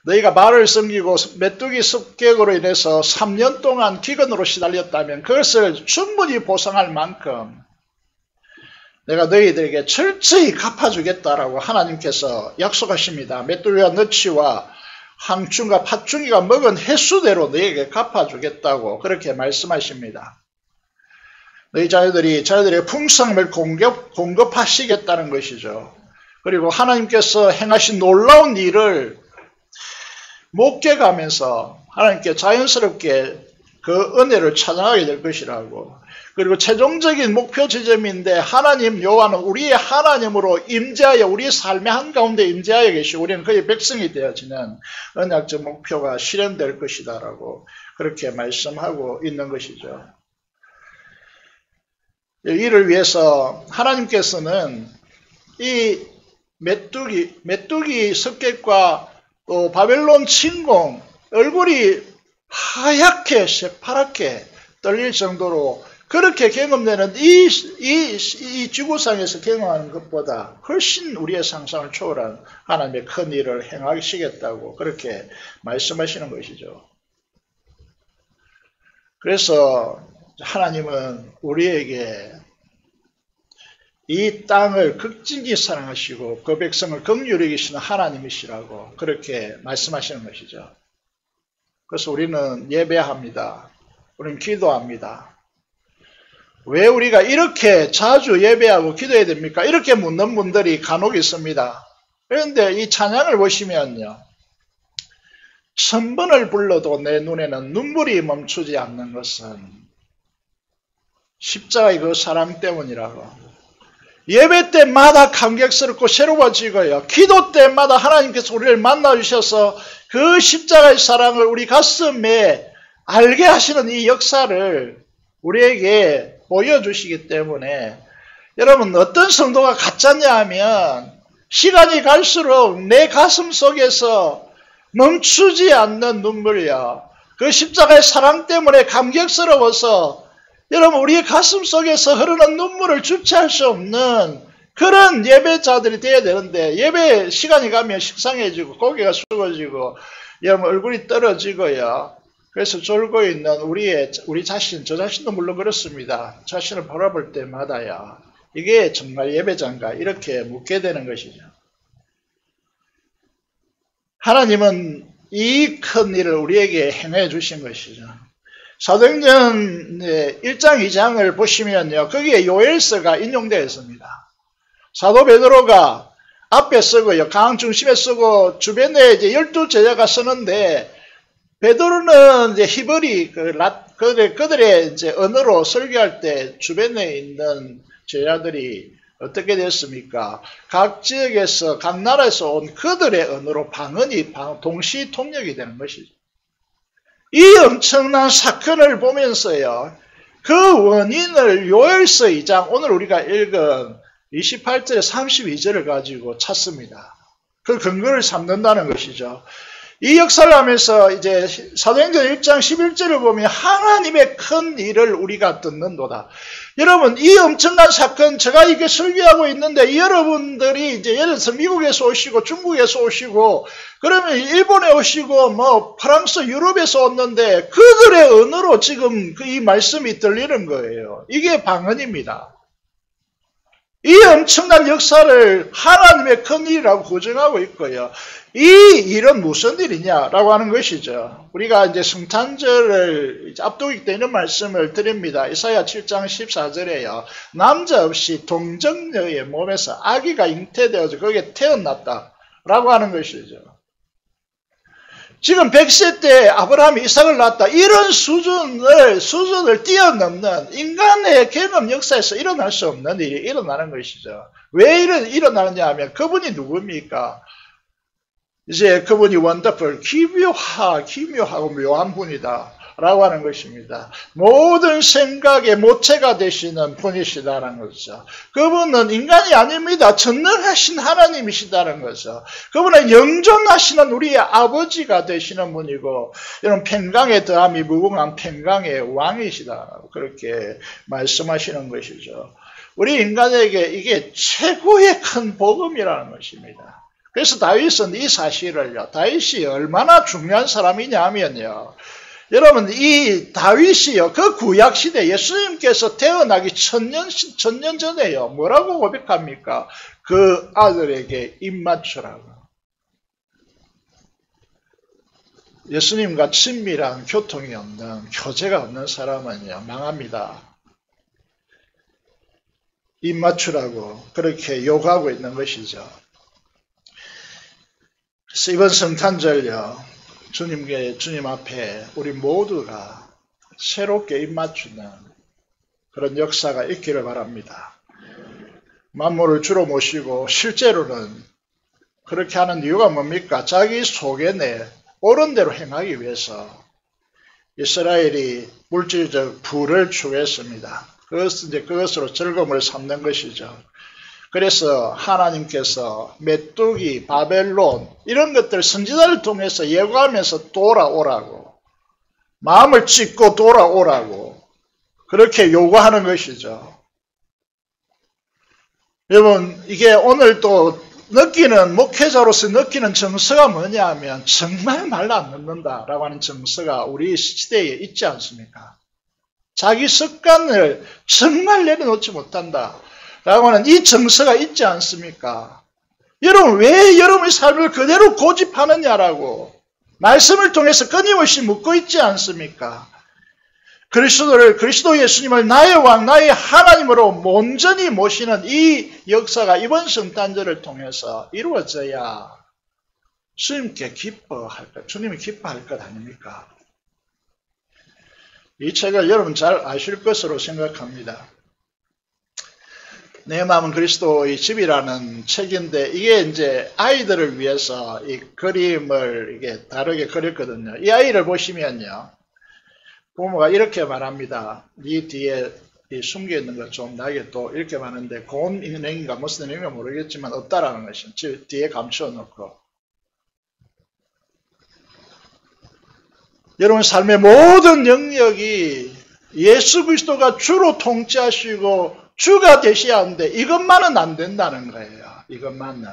너희가 말을 섬기고 메뚜기 습격으로 인해서 3년 동안 기근으로 시달렸다면 그것을 충분히 보상할 만큼 내가 너희들에게 철저히 갚아주겠다라고 하나님께서 약속하십니다. 메뚜기와 너치와 항충과 팥중이가 먹은 횟수대로 너희에게 갚아주겠다고 그렇게 말씀하십니다. 너희 자녀들의 풍성함을 공급하시겠다는 것이죠. 그리고 하나님께서 행하신 놀라운 일을 목격하면서 하나님께 자연스럽게 그 은혜를 찬양하게 될 것이라고. 그리고 최종적인 목표 지점인데 하나님 여호와는 우리의 하나님으로 임재하여 우리의 삶의 한가운데 임재하여 계시고 우리는 그의 백성이 되어지는 언약적 목표가 실현될 것이다라고 그렇게 말씀하고 있는 것이죠. 이를 위해서 하나님께서는 이 메뚜기 습격과 또 바벨론 침공 얼굴이 하얗게 새파랗게 떨릴 정도로 그렇게 경험되는 이 지구상에서 경험하는 것보다 훨씬 우리의 상상을 초월한 하나님의 큰 일을 행하시겠다고 그렇게 말씀하시는 것이죠. 그래서 하나님은 우리에게 이 땅을 극진히 사랑하시고 그 백성을 긍휼히 여기시는 하나님이시라고 그렇게 말씀하시는 것이죠. 그래서 우리는 예배합니다. 우리는 기도합니다. 왜 우리가 이렇게 자주 예배하고 기도해야 됩니까? 이렇게 묻는 분들이 간혹 있습니다. 그런데 이 찬양을 보시면요. 1000번을 불러도 내 눈에는 눈물이 멈추지 않는 것은 십자가의 그 사랑 때문이라고. 예배 때마다 감격스럽고 새로워지고요. 기도 때마다 하나님께서 우리를 만나주셔서 그 십자가의 사랑을 우리 가슴에 알게 하시는 이 역사를 우리에게 보여주시기 때문에 여러분 어떤 성도가 가짜냐 하면 시간이 갈수록 내 가슴 속에서 멈추지 않는 눈물이요. 그 십자가의 사랑 때문에 감격스러워서 여러분 우리의 가슴 속에서 흐르는 눈물을 주체할 수 없는 그런 예배자들이 되어야 되는데 예배 시간이 가면 식상해지고 고개가 숙어지고 여러분 얼굴이 떨어지고요. 그래서 졸고 있는 우리 자신, 저 자신도 물론 그렇습니다. 자신을 바라볼 때마다요. 이게 정말 예배자인가 이렇게 묻게 되는 것이죠. 하나님은 이 큰 일을 우리에게 행해 주신 것이죠. 사도행전 1장 2장을 보시면요. 거기에 요엘서가 인용되어 있습니다. 사도 베드로가 앞에 쓰고요. 강 중심에 쓰고 주변에 이제 12제자가 쓰는데 베드로는 이제 히브리 그들의 이제 언어로 설교할 때 주변에 있는 제자들이 어떻게 됐습니까? 각 지역에서 각 나라에서 온 그들의 언어로 방언이 동시 통역이 되는 것이죠. 이 엄청난 사건을 보면서요. 그 원인을 요엘서 2장 오늘 우리가 읽은 28절에 32절을 가지고 찾습니다. 그 근거를 삼는다는 것이죠. 이 역사를 하면서 이제 사도행전 1장 11절을 보면 하나님의 큰 일을 우리가 듣는도다. 여러분 이 엄청난 사건 제가 이게 설교하고 있는데 여러분들이 이제 예를 들어서 미국에서 오시고 중국에서 오시고 그러면 일본에 오시고 뭐 프랑스 유럽에서 왔는데 그들의 언어로 지금 이 말씀이 들리는 거예요. 이게 방언입니다. 이 엄청난 역사를 하나님의 큰 일이라고 고정하고 있고요. 이 일은 무슨 일이냐라고 하는 것이죠. 우리가 이제 성탄절을 앞두기 때문에 이런 말씀을 드립니다. 이사야 7장 14절에요. 남자 없이 동정녀의 몸에서 아기가 잉태되어서 거기에 태어났다라고 하는 것이죠. 지금 100세 때 아브라함이 이삭을 낳았다. 이런 수준을 뛰어넘는 인간의 경험 역사에서 일어날 수 없는 일이 일어나는 것이죠. 왜 일어나느냐 하면 그분이 누굽니까? 이제 그분이 원더풀, 기묘하고 묘한 분이다 라고 하는 것입니다. 모든 생각의 모체가 되시는 분이시다라는 거죠. 그분은 인간이 아닙니다. 전능하신 하나님이시다는 거죠. 그분은 영존하시는 우리의 아버지가 되시는 분이고, 이런 평강의 더함이 무궁한 평강의 왕이시다, 그렇게 말씀하시는 것이죠. 우리 인간에게 이게 최고의 큰 복음이라는 것입니다. 그래서 다윗은 이 사실을요, 다윗이 얼마나 중요한 사람이냐 하면요, 여러분, 이 다윗이요, 그 구약시대 예수님께서 태어나기 천년 전에요, 뭐라고 고백합니까? 그 아들에게 입맞추라고. 예수님과 친밀한 교통이 없는, 교제가 없는 사람은요, 망합니다. 입맞추라고 그렇게 요구하고 있는 것이죠. 그래서 이번 성탄절요, 주님 앞에 우리 모두가 새롭게 입맞추는 그런 역사가 있기를 바랍니다. 만물을 주로 모시고 실제로는 그렇게 하는 이유가 뭡니까? 자기 속에 옳은 대로 행하기 위해서 이스라엘이 물질적 부를 추구했습니다. 그것으로 즐거움을 삼는 것이죠. 그래서 하나님께서 메뚜기, 바벨론 이런 것들 선지자를 통해서 예고하면서 돌아오라고, 마음을 찢고 돌아오라고 그렇게 요구하는 것이죠. 여러분, 이게 오늘 또 목회자로서 느끼는 정서가 뭐냐 하면 정말 말로 안 듣는다라고 하는 정서가 우리 시대에 있지 않습니까? 자기 습관을 정말 내려놓지 못한다 라고 하는 이 정서가 있지 않습니까? 여러분, 왜 여러분의 삶을 그대로 고집하느냐라고 말씀을 통해서 끊임없이 묻고 있지 않습니까? 그리스도 예수님을 나의 왕, 나의 하나님으로 온전히 모시는 이 역사가 이번 성탄절을 통해서 이루어져야 주님이 기뻐할 것 아닙니까? 이 책을 여러분 잘 아실 것으로 생각합니다. 내 마음은 그리스도의 집이라는 책인데, 이게 이제 아이들을 위해서 이 그림을 이게 다르게 그렸거든요. 이 아이를 보시면요, 부모가 이렇게 말합니다. 이 뒤에 숨겨 있는 것 좀 나게 또 이렇게 말하는데, 고운 은행인가 무슨 은행인가 모르겠지만 없다라는 것이 뒤에 감추어 놓고, 여러분 삶의 모든 영역이 예수 그리스도가 주로 통치하시고 주가 되셔야 하는데 이것만은 안 된다는 거예요. 이것만은.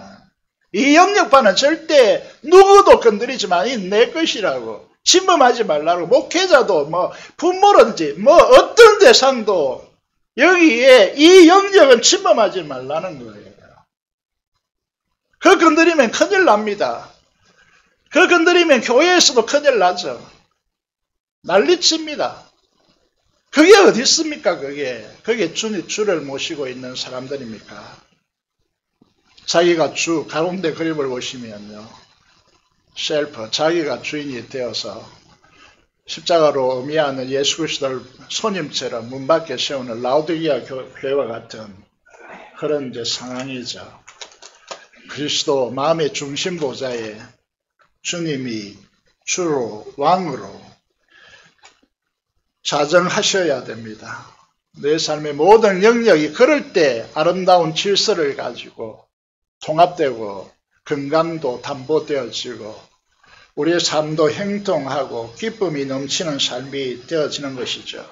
이 영역반은 절대 누구도 건드리지만 이 내 것이라고. 침범하지 말라고. 목회자도 부모든지 어떤 대상도 여기에 이 영역은 침범하지 말라는 거예요. 그 건드리면 큰일 납니다. 그 건드리면 교회에서도 큰일 나죠. 난리칩니다. 그게 어디 있습니까? 그게 주를 모시고 있는 사람들입니까? 자기가 가운데 그림을 보시면요, 셀프, 자기가 주인이 되어서 십자가로 의미하는 예수 그리스도를 손님처럼 문 밖에 세우는 라우디게아 교회와 같은 그런 이제 상황이죠. 그리스도 마음의 중심 보좌에 주님이 주로 왕으로 자정하셔야 됩니다. 내 삶의 모든 영역이 그럴 때 아름다운 질서를 가지고 통합되고 건강도 담보되어지고 우리의 삶도 행통하고 기쁨이 넘치는 삶이 되어지는 것이죠.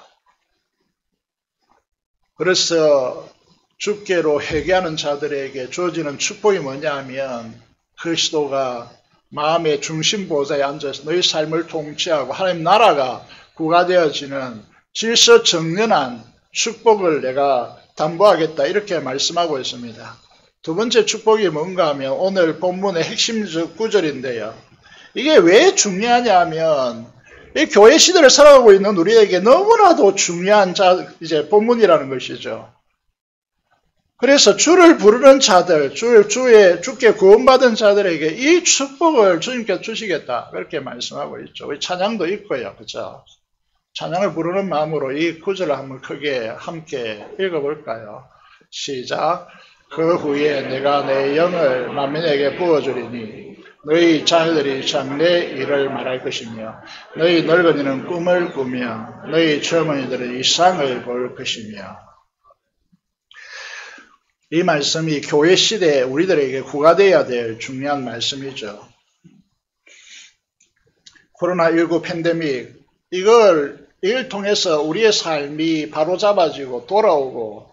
그래서 주께로 회개하는 자들에게 주어지는 축복이 뭐냐 하면 그리스도가 마음의 중심 보좌에 앉아서 너희 삶을 통치하고 하나님 나라가 구가되어지는 질서 정연한 축복을 내가 담보하겠다 이렇게 말씀하고 있습니다. 두 번째 축복이 뭔가 하면 오늘 본문의 핵심적 구절인데요. 이게 왜 중요하냐 하면 이 교회 시대를 살아가고 있는 우리에게 너무나도 중요한 이제 본문이라는 것이죠. 그래서 주를 부르는 자들, 주께 구원받은 자들에게 이 축복을 주님께서 주시겠다. 그렇게 말씀하고 있죠. 우리 찬양도 있고요. 그죠? 찬양을 부르는 마음으로 이 구절을 한번 크게 함께 읽어볼까요? 시작. 그 후에 내가 내 영을 만민에게 부어주리니 너희 자녀들이 장래 일을 말할 것이며 너희 늙은이는 꿈을 꾸며 너희 젊은이들은 이상을 볼 것이며. 이 말씀이 교회 시대에 우리들에게 구가되어야 될 중요한 말씀이죠. 코로나19 팬데믹, 이걸 통해서 우리의 삶이 바로잡아지고 돌아오고,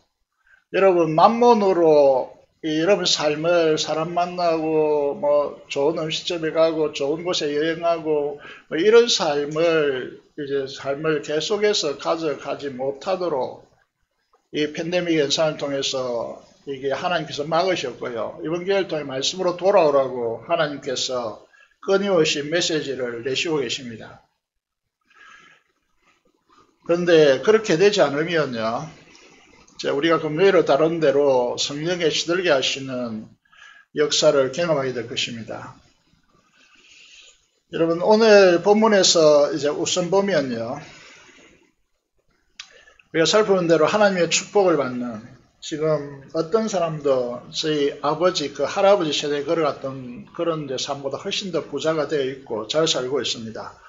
여러분 만몬으로 여러분 삶을 사람 만나고 좋은 음식점에 가고 좋은 곳에 여행하고 이런 삶을 계속해서 가져가지 못하도록 이 팬데믹 현상을 통해서 이게 하나님께서 막으셨고요. 이번 기회를 통해 말씀으로 돌아오라고 하나님께서 끊임없이 메시지를 내시고 계십니다. 그런데 그렇게 되지 않으면요, 우리가 금요일에 다룬 대로 성령에 시들게 하시는 역사를 경험하게 될 것입니다. 여러분 오늘 본문에서 이제 우선 보면요, 우리가 살펴본 대로 하나님의 축복을 받는, 지금 어떤 사람도 저희 아버지, 할아버지 세대에 걸어갔던 그런 삶보다 훨씬 더 부자가 되어 있고 잘 살고 있습니다.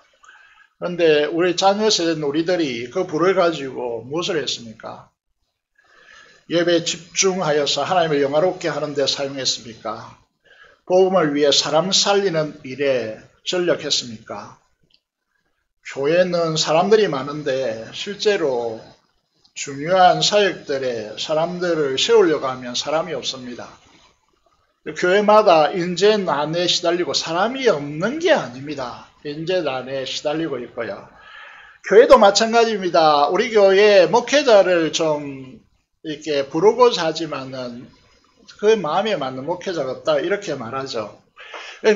그런데 우리 자녀 세대는 우리들이 그 부를 가지고 무엇을 했습니까? 예배에 집중하여서 하나님을 영화롭게 하는 데 사용했습니까? 복음을 위해 사람 살리는 일에 전력했습니까? 교회는 사람들이 많은데 실제로 중요한 사역들에 사람들을 세우려고 하면 사람이 없습니다. 교회마다 인재난에 시달리고 사람이 없는 게 아닙니다. 인재난에 시달리고 있고요. 교회도 마찬가지입니다. 우리 교회 목회자를 좀 이렇게 부르고자 하지만은 그 마음에 맞는 목회자가 없다, 이렇게 말하죠.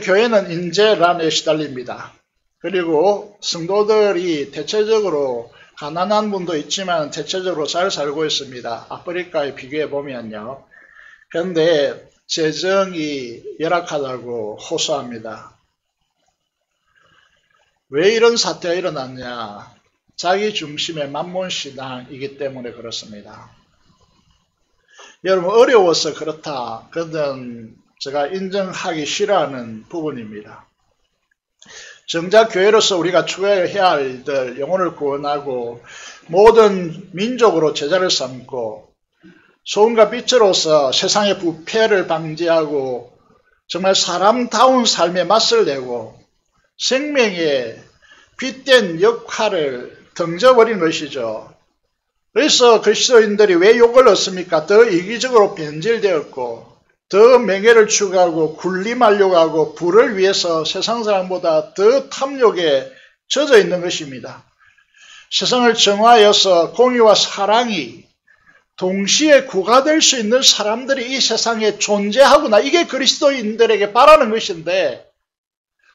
교회는 인재난에 시달립니다. 그리고 성도들이 대체적으로 가난한 분도 있지만 대체적으로 잘 살고 있습니다. 아프리카에 비교해 보면요. 그런데 재정이 열악하다고 호소합니다. 왜 이런 사태가 일어났냐? 자기 중심의 만몬신앙이기 때문에 그렇습니다. 여러분 어려워서 그렇다, 그건 제가 인정하기 싫어하는 부분입니다. 정작 교회로서 우리가 추구해야 할 일들, 영혼을 구원하고 모든 민족으로 제자를 삼고 소금과 빛으로서 세상의 부패를 방지하고 정말 사람다운 삶에 맛을 내고 생명의 빛된 역할을 던져버린 것이죠. 그래서 그리스도인들이 왜 욕을 얻습니까? 더 이기적으로 변질되었고 더 명예를 추구하고 군림하려고 하고 부를 위해서 세상 사람보다 더 탐욕에 젖어 있는 것입니다. 세상을 정화하여서 공의와 사랑이 동시에 구가될 수 있는 사람들이 이 세상에 존재하구나, 이게 그리스도인들에게 바라는 것인데,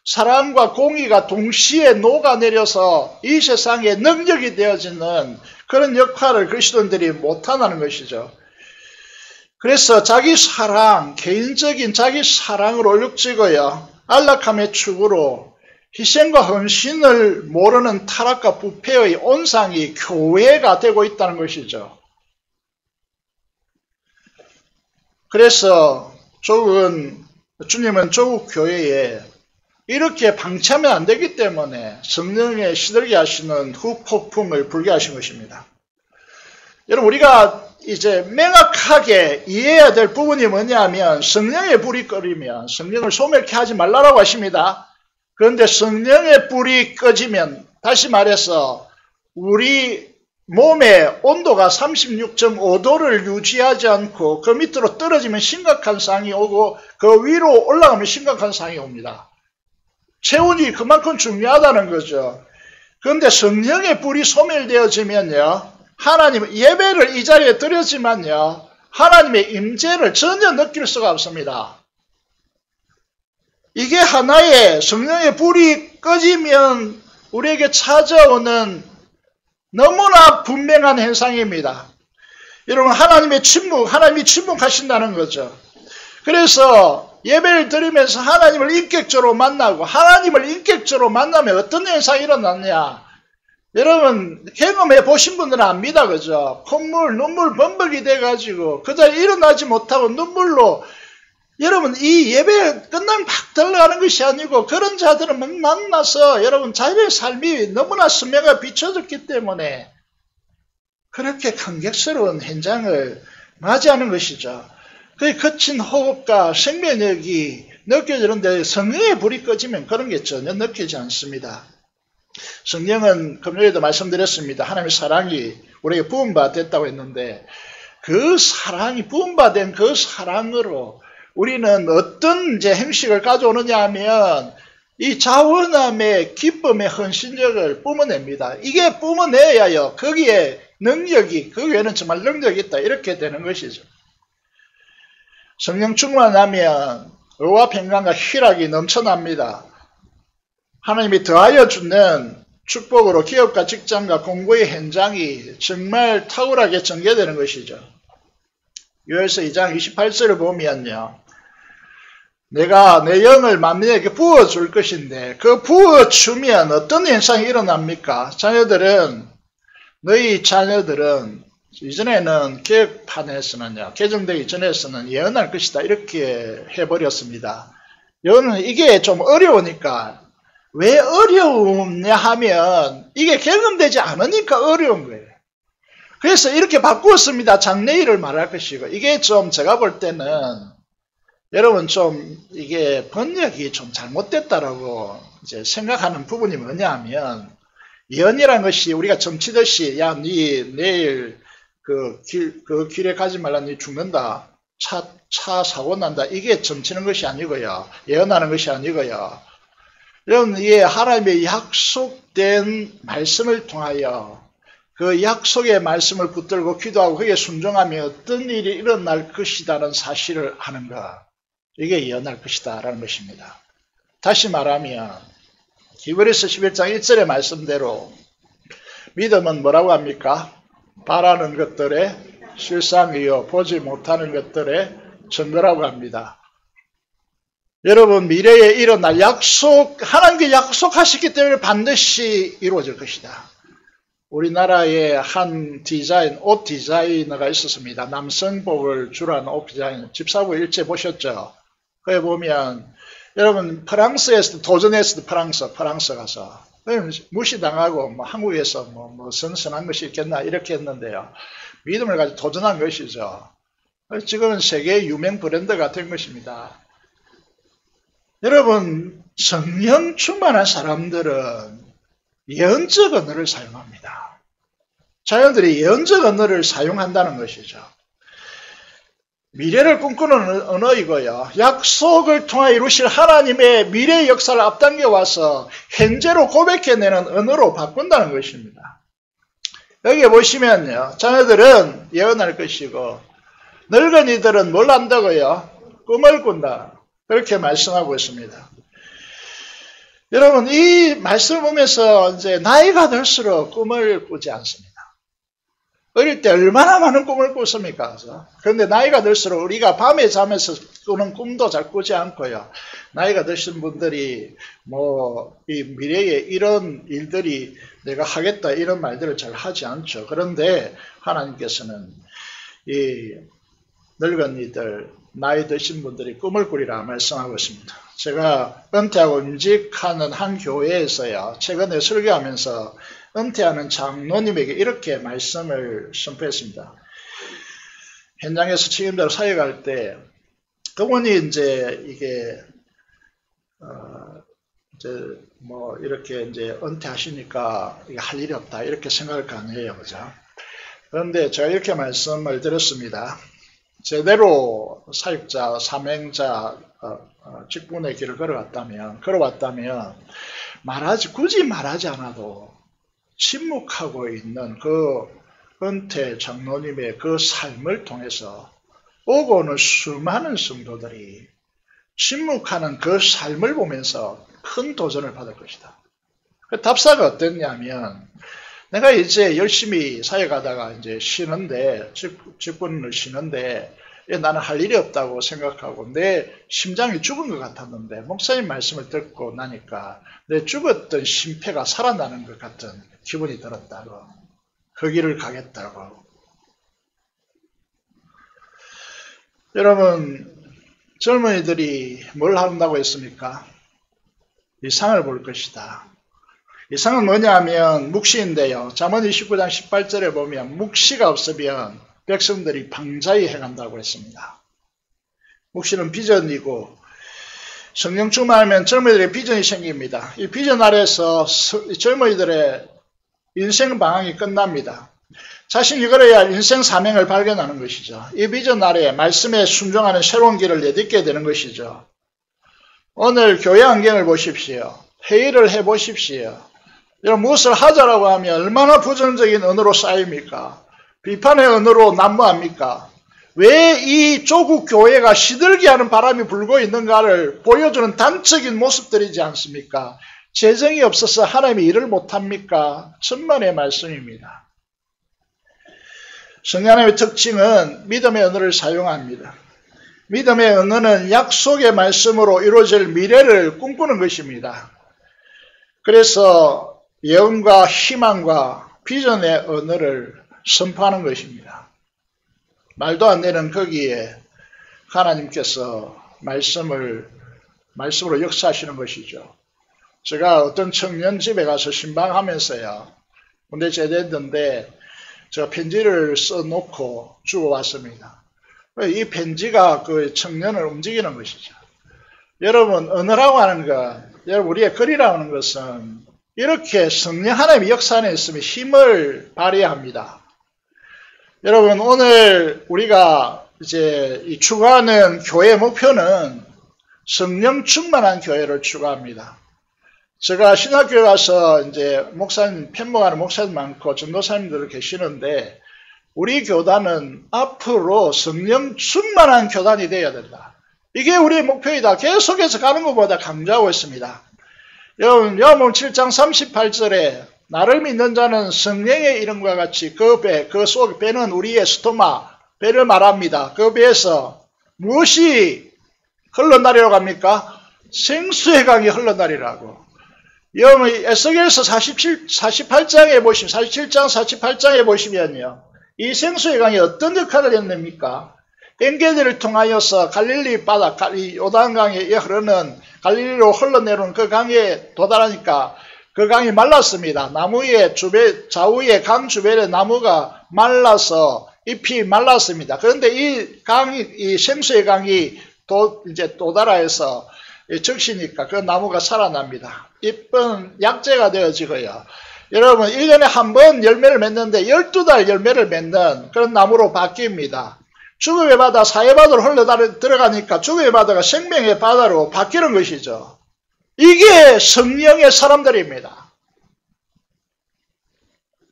사랑과 공의가 동시에 녹아내려서 이 세상에 능력이 되어지는 그런 역할을 그리스도인들이 못한다는 것이죠. 그래서 자기 사랑, 개인적인 자기 사랑을 올룩지고요, 안락함의 축으로 희생과 헌신을 모르는 타락과 부패의 온상이 교회가 되고 있다는 것이죠. 그래서 주님은 조국 교회에 이렇게 방치하면 안 되기 때문에 성령에 시들게 하시는 후폭풍을 불게 하신 것입니다. 여러분 우리가 이제 명확하게 이해해야 될 부분이 뭐냐면, 성령의 불이 꺼지면 성령을 소멸케 하지 말라고 하십니다. 그런데 성령의 불이 꺼지면, 다시 말해서 우리 몸의 온도가 36.5도를 유지하지 않고 그 밑으로 떨어지면 심각한 상이 오고 그 위로 올라가면 심각한 상이 옵니다. 체온이 그만큼 중요하다는 거죠. 그런데 성령의 불이 소멸되어지면요, 하나님 예배를 이 자리에 드렸지만요, 하나님의 임재를 전혀 느낄 수가 없습니다. 이게 하나의 성령의 불이 꺼지면 우리에게 찾아오는 너무나 분명한 현상입니다. 여러분, 하나님이 침묵하신다는 거죠. 그래서 예배를 드리면서 하나님을 인격적으로 만나고, 하나님을 인격적으로 만나면 어떤 현상이 일어났냐? 여러분, 경험해 보신 분들은 압니다. 그죠? 콧물, 눈물 범벅이 돼가지고 그 자리에 일어나지 못하고 눈물로, 여러분, 이 예배 끝나면 막 들어가는 것이 아니고, 그런 자들은 만나서 여러분 자기의 삶이 너무나 선명하게 비춰졌기 때문에 그렇게 감격스러운 현장을 맞이하는 것이죠. 그 거친 호흡과 생명력이 느껴지는데 성령의 불이 꺼지면 그런 게 전혀 느껴지지 않습니다. 성령은 금요일에도 말씀드렸습니다. 하나님의 사랑이 우리에게 부음받았다고 했는데, 그 사랑이 부음받은 그 사랑으로 우리는 어떤 이제 행식을 가져오느냐 하면 이 자원함의 기쁨의 헌신력을 뿜어냅니다. 이게 뿜어내야요, 거기에 능력이, 거기에는 정말 능력이 있다, 이렇게 되는 것이죠. 성령 충만하면 의와 평강과 희락이 넘쳐납니다. 하나님이 더하여 주는 축복으로 기업과 직장과 공부의 현장이 정말 탁월하게 전개되는 것이죠. 요엘서 2장 28절을 보면요, 내가 내 영을 만민에게 부어줄 것인데, 그 부어주면 어떤 현상이 일어납니까? 너희 자녀들은 이전에는 개혁판에서는요, 개정되기 전에서는 예언할 것이다, 이렇게 해버렸습니다. 예언은 이게 좀 어려우니까, 왜 어려우냐 하면 이게 경험되지 않으니까 어려운 거예요. 그래서 이렇게 바꾸었습니다. 장래일을 말할 것이고, 이게 좀 제가 볼 때는 여러분 좀 이게 번역이 좀 잘못됐다라고 이제 생각하는 부분이 뭐냐 하면, 예언이라는 것이 우리가 점치듯이, 야, 니 내일 그 길에 가지 말라, 니 죽는다, 차 사고 난다, 이게 점치는 것이 아니고요, 예언하는 것이 아니고요, 여러분, 이게 하나님의 약속된 말씀을 통하여 그 약속의 말씀을 붙들고 기도하고 그에 순종하며 어떤 일이 일어날 것이다는 사실을 아는 것, 이게 예언할 것이다 라는 것입니다. 다시 말하면 히브리서 11장 1절의 말씀대로 믿음은 뭐라고 합니까? 바라는 것들의 실상이요 보지 못하는 것들의 증거라고 합니다. 여러분, 미래에 일어날 하나님께 약속하셨기 때문에 반드시 이루어질 것이다. 우리나라에 한 옷 디자이너가 있었습니다. 남성복을 주란 옷 디자이너, 집사부 일제 보셨죠? 거기 보면, 여러분, 프랑스에서 도전했어도 프랑스 가서 무시당하고 한국에서 선선한 것이 있겠나 이렇게 했는데요, 믿음을 가지고 도전한 것이죠. 지금은 세계 유명 브랜드가 된 것입니다. 여러분, 성령 충만한 사람들은 예언적 언어를 사용합니다. 자녀들이 예언적 언어를 사용한다는 것이죠. 미래를 꿈꾸는 언어이고요, 약속을 통해 이루실 하나님의 미래의 역사를 앞당겨 와서 현재로 고백해내는 언어로 바꾼다는 것입니다. 여기 보시면요, 자녀들은 예언할 것이고 늙은이들은 뭘 한다고요? 꿈을 꾼다, 그렇게 말씀하고 있습니다. 여러분, 이 말씀을 보면서 이제 나이가 들수록 꿈을 꾸지 않습니다. 어릴 때 얼마나 많은 꿈을 꿨습니까? 그런데 나이가 들수록 우리가 밤에 잠에서 꾸는 꿈도 잘 꾸지 않고요, 나이가 드신 분들이 이 미래에 이런 일들이 내가 하겠다 이런 말들을 잘 하지 않죠. 그런데 하나님께서는 이 늙은이들, 나이 드신 분들이 꿈을 꾸리라 말씀하고 있습니다. 제가 은퇴하고 임직하는 한 교회에서요, 최근에 설교하면서 은퇴하는 장로님에게 이렇게 말씀을 선포했습니다. 현장에서 책임자로 사역할 때 그분이 이제 이게 이렇게 이제 은퇴하시니까 이게 할 일이 없다 이렇게 생각을 가능해요, 그죠? 그런데 제가 이렇게 말씀을 드렸습니다. 제대로 사역자, 사명자, 직분의 길을 걸어왔다면 굳이 말하지 않아도 침묵하고 있는 그 은퇴 장로님의 그 삶을 통해서 오고 오는 수많은 성도들이 침묵하는 그 삶을 보면서 큰 도전을 받을 것이다. 그 답사가 어땠냐면, 내가 이제 열심히 사역하다가 이제 쉬는데, 직분을 쉬는데, 나는 할 일이 없다고 생각하고 내 심장이 죽은 것 같았는데, 목사님 말씀을 듣고 나니까 내 죽었던 심폐가 살아나는 것 같은 기분이 들었다고. 그 길을 가겠다고. 여러분, 젊은이들이 뭘 한다고 했습니까? 이상을 볼 것이다. 이상은 뭐냐면 묵시인데요. 잠언 29장 18절에 보면 묵시가 없으면 백성들이 방자히 해간다고 했습니다. 묵시는 비전이고 성령 충만하면 젊은이들의 비전이 생깁니다. 이 비전 아래서 젊은이들의 인생 방향이 끝납니다. 자신이 걸어야 할 인생 사명을 발견하는 것이죠. 이 비전 아래 말씀에 순종하는 새로운 길을 내딛게 되는 것이죠. 오늘 교회 환경을 보십시오. 회의를 해보십시오. 여러분, 무엇을 하자라고 하면 얼마나 부정적인 언어로 쌓입니까? 비판의 언어로 난무합니까? 왜 이 조국 교회가 시들게 하는 바람이 불고 있는가를 보여주는 단적인 모습들이지 않습니까? 재정이 없어서 하나님이 일을 못합니까? 천만의 말씀입니다. 성령 하나님의 특징은 믿음의 언어를 사용합니다. 믿음의 언어는 약속의 말씀으로 이루어질 미래를 꿈꾸는 것입니다. 그래서 예언과 희망과 비전의 언어를 선포하는 것입니다. 말도 안 되는 거기에 하나님께서 말씀으로 역사하시는 것이죠. 제가 어떤 청년 집에 가서 신방하면서요, 군대 제대했는데 제가 편지를 써놓고 주고 왔습니다. 이 편지가 그 청년을 움직이는 것이죠. 여러분, 언어라고 하는 것, 여러분, 우리의 글이라고 하는 것은 이렇게 성령 하나님의 역사 안에 있으면 힘을 발휘합니다. 여러분, 오늘 우리가 이제 추구하는 교회 목표는 성령 충만한 교회를 추구합니다. 제가 신학교에 가서 이제 목사님, 편목하는 목사님 많고 전도사님들 계시는데, 우리 교단은 앞으로 성령 충만한 교단이 되어야 된다. 이게 우리의 목표이다. 계속해서 가는 것보다 강조하고 있습니다. 여러분, 요한복음 7장 38절에 나를 믿는 자는 성령의 이름과 같이 그 배, 그 속 배는 우리의 스토마, 배를 말합니다. 그 배에서 무엇이 흘러나리라고 합니까? 생수의 강이 흘러나리라고. 여러분, 에스겔서 47장에 보시면, 47장 48장에 보시면요, 이 생수의 강이 어떤 역할을 했습니까? 엔게디를 통하여서 갈릴리 바다, 요단강에 흐르는 갈릴리로 흘러내려오는 그 강에 도달하니까 그 강이 말랐습니다. 좌우에 강 주변에 나무가 말라서 잎이 말랐습니다. 그런데 이 생수의 강이 이제 도달하여서 적시니까 그 나무가 살아납니다. 잎은 약재가 되어지고요. 여러분, 1년에 한 번 열매를 맺는데 12달 열매를 맺는 그런 나무로 바뀝니다. 죽음의 바다, 사해 바다로 흘러 들어가니까 죽음의 바다가 생명의 바다로 바뀌는 것이죠. 이게 성령의 사람들입니다.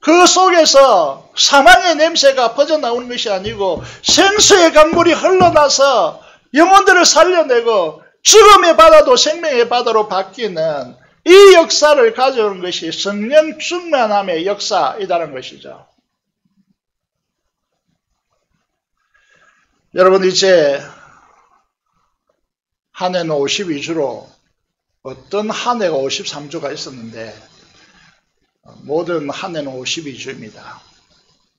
그 속에서 사망의 냄새가 퍼져나오는 것이 아니고 생수의 강물이 흘러나서 영혼들을 살려내고 죽음의 바다도 생명의 바다로 바뀌는 이 역사를 가져오는 것이 성령 충만함의 역사이다는 것이죠. 여러분, 이제 한 해는 52주로, 어떤 한 해가 53주가 있었는데 모든 한 해는 52주입니다.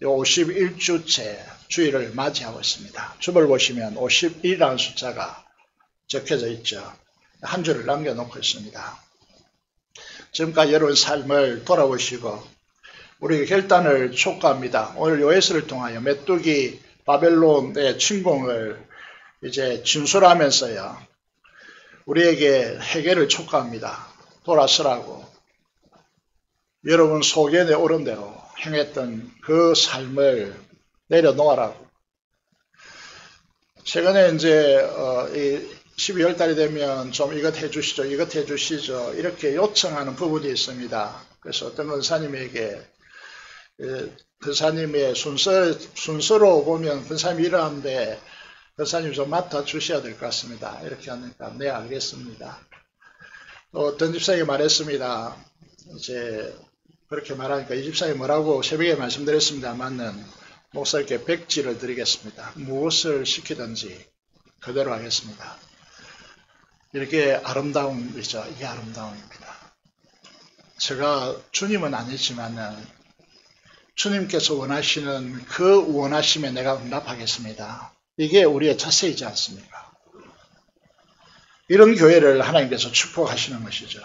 51주째 주일을 맞이하고 있습니다. 주를 보시면 51이라는 숫자가 적혀져 있죠. 한 주를 남겨놓고 있습니다. 지금까지 여러분 삶을 돌아보시고 우리 결단을 촉구합니다. 오늘 요에스를 통하여 메뚜기 바벨론의 침공을 이제 진술하면서요, 우리에게 회개를 촉구합니다. 돌아서라고. 여러분 소견에 오른 대로 행했던 그 삶을 내려놓으라고. 최근에 이제 12월 달이 되면 좀 이것 해주시죠, 이것 해주시죠, 이렇게 요청하는 부분이 있습니다. 그래서 어떤 권사님에게, 권사님의 순서로 보면 권사님이 이러한데, 목사님 좀 맡아주셔야 될 것 같습니다. 이렇게 하니까 네 알겠습니다. 어떤 집사에게 말했습니다. 이제 그렇게 말하니까 이 집사님이 뭐라고 새벽에 말씀드렸습니다만은 목사님께 백지를 드리겠습니다. 무엇을 시키든지 그대로 하겠습니다. 이렇게 아름다움이죠. 이게 아름다움입니다. 제가 주님은 아니지만은 주님께서 원하시는 그 원하심에 내가 응답하겠습니다. 이게 우리의 자세이지 않습니까? 이런 교회를 하나님께서 축복하시는 것이죠.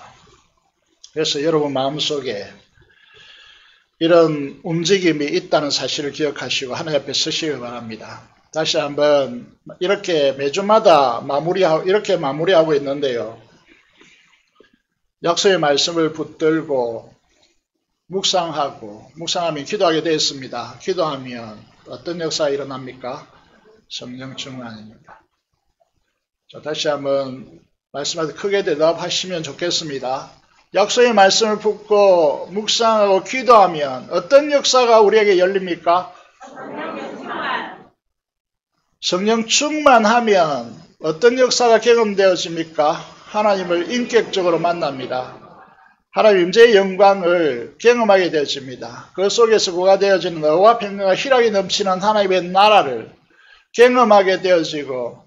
그래서 여러분 마음속에 이런 움직임이 있다는 사실을 기억하시고 하나님 앞에 서시길 바랍니다. 다시 한번 이렇게 매주마다 이렇게 마무리하고 있는데요. 약속의 말씀을 붙들고 묵상하면 기도하게 되었습니다. 기도하면 어떤 역사가 일어납니까? 성령 충만입니다. 자, 다시 한번 말씀하듯 크게 대답하시면 좋겠습니다. 약속의 말씀을 붙고 묵상하고 기도하면 어떤 역사가 우리에게 열립니까? 성령 충만하면 어떤 역사가 경험되어집니까? 하나님을 인격적으로 만납니다. 하나님 임재의 영광을 경험하게 되어집니다. 그 속에서 구가되어지는 의와 평강과 희락이 넘치는 하나님의 나라를 경험하게 되어지고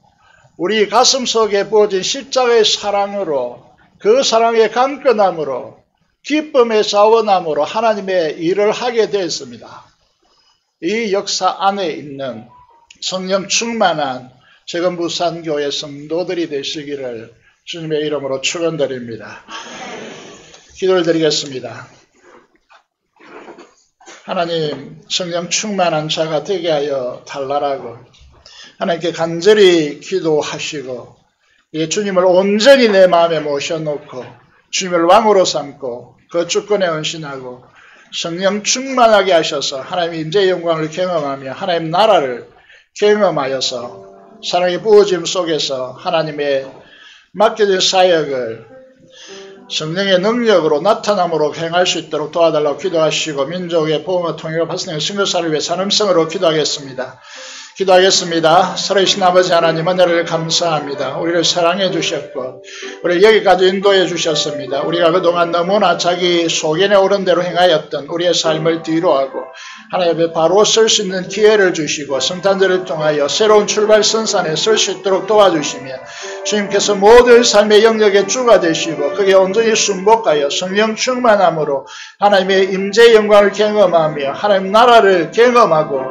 우리 가슴 속에 부어진 십자가의 사랑으로 그 사랑의 강건함으로 기쁨의 자원함으로 하나님의 일을 하게 되었습니다. 이 역사 안에 있는 성령 충만한 재건부산교회 성도들이 되시기를 주님의 이름으로 축원드립니다. 기도를 드리겠습니다. 하나님 성령 충만한 자가 되게 하여 달라라고 하나님께 간절히 기도하시고 주님을 온전히 내 마음에 모셔놓고 주님을 왕으로 삼고 그 주권에 헌신하고 성령 충만하게 하셔서 하나님의 임재의 영광을 경험하며 하나님 나라를 경험하여서 사랑의 부어짐 속에서 하나님의 맡겨진 사역을 성령의 능력으로 나타남으로 행할 수 있도록 도와달라고 기도하시고 민족의 보험과 통일과 발생의 선교사를 위해 산음성으로 기도하겠습니다. 살아계신 아버지 하나님 은혜를 감사합니다. 우리를 사랑해 주셨고 우리를 여기까지 인도해 주셨습니다. 우리가 그동안 너무나 자기 소견에 오른 대로 행하였던 우리의 삶을 뒤로하고 하나님 앞에 바로 설 수 있는 기회를 주시고 성탄절을 통하여 새로운 출발 선산에 설 수 있도록 도와주시며 주님께서 모든 삶의 영역의 주가 되시고 그게 온전히 순복하여 성령 충만함으로 하나님의 임재의 영광을 경험하며 하나님 나라를 경험하고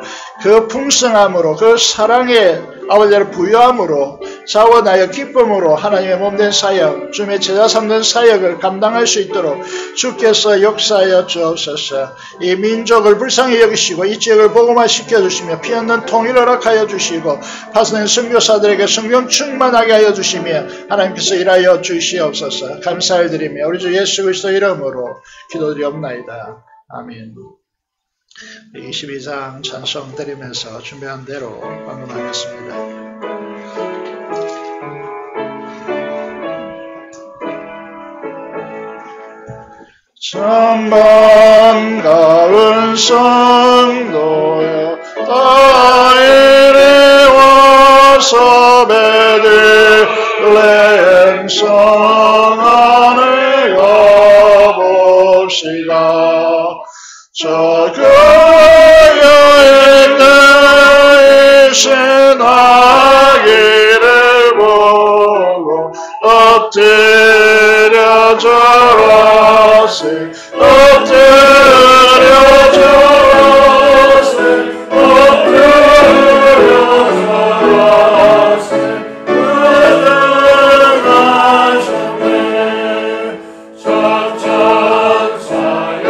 그 풍성함으로 그 사랑의 아버지를 부여함으로 자원하여 기쁨으로 하나님의 몸된 사역, 주님의 제자 삼는 사역을 감당할 수 있도록 주께서 역사하여 주옵소서. 이 민족을 불쌍히 여기시고 이 지역을 복음화시켜 주시며 피없는 통일을 허락하여 주시고 파송된 선교사들에게 성령 충만하게 하여 주시며 하나님께서 일하여 주시옵소서. 감사를 드리며 우리 주 예수 그리스도 이름으로 기도드리옵나이다. 아멘. 22장 찬송 드리면서 준비한 대로 방문하겠습니다. 참 반가운 성도여 다 이리 와서 베들레헴 성 안에 가봅시다. 저 그녀의 대신 아기를 보고 엎드려 절하세 엎드려 절하세 엎드려 절하세 은하셨네 천천사여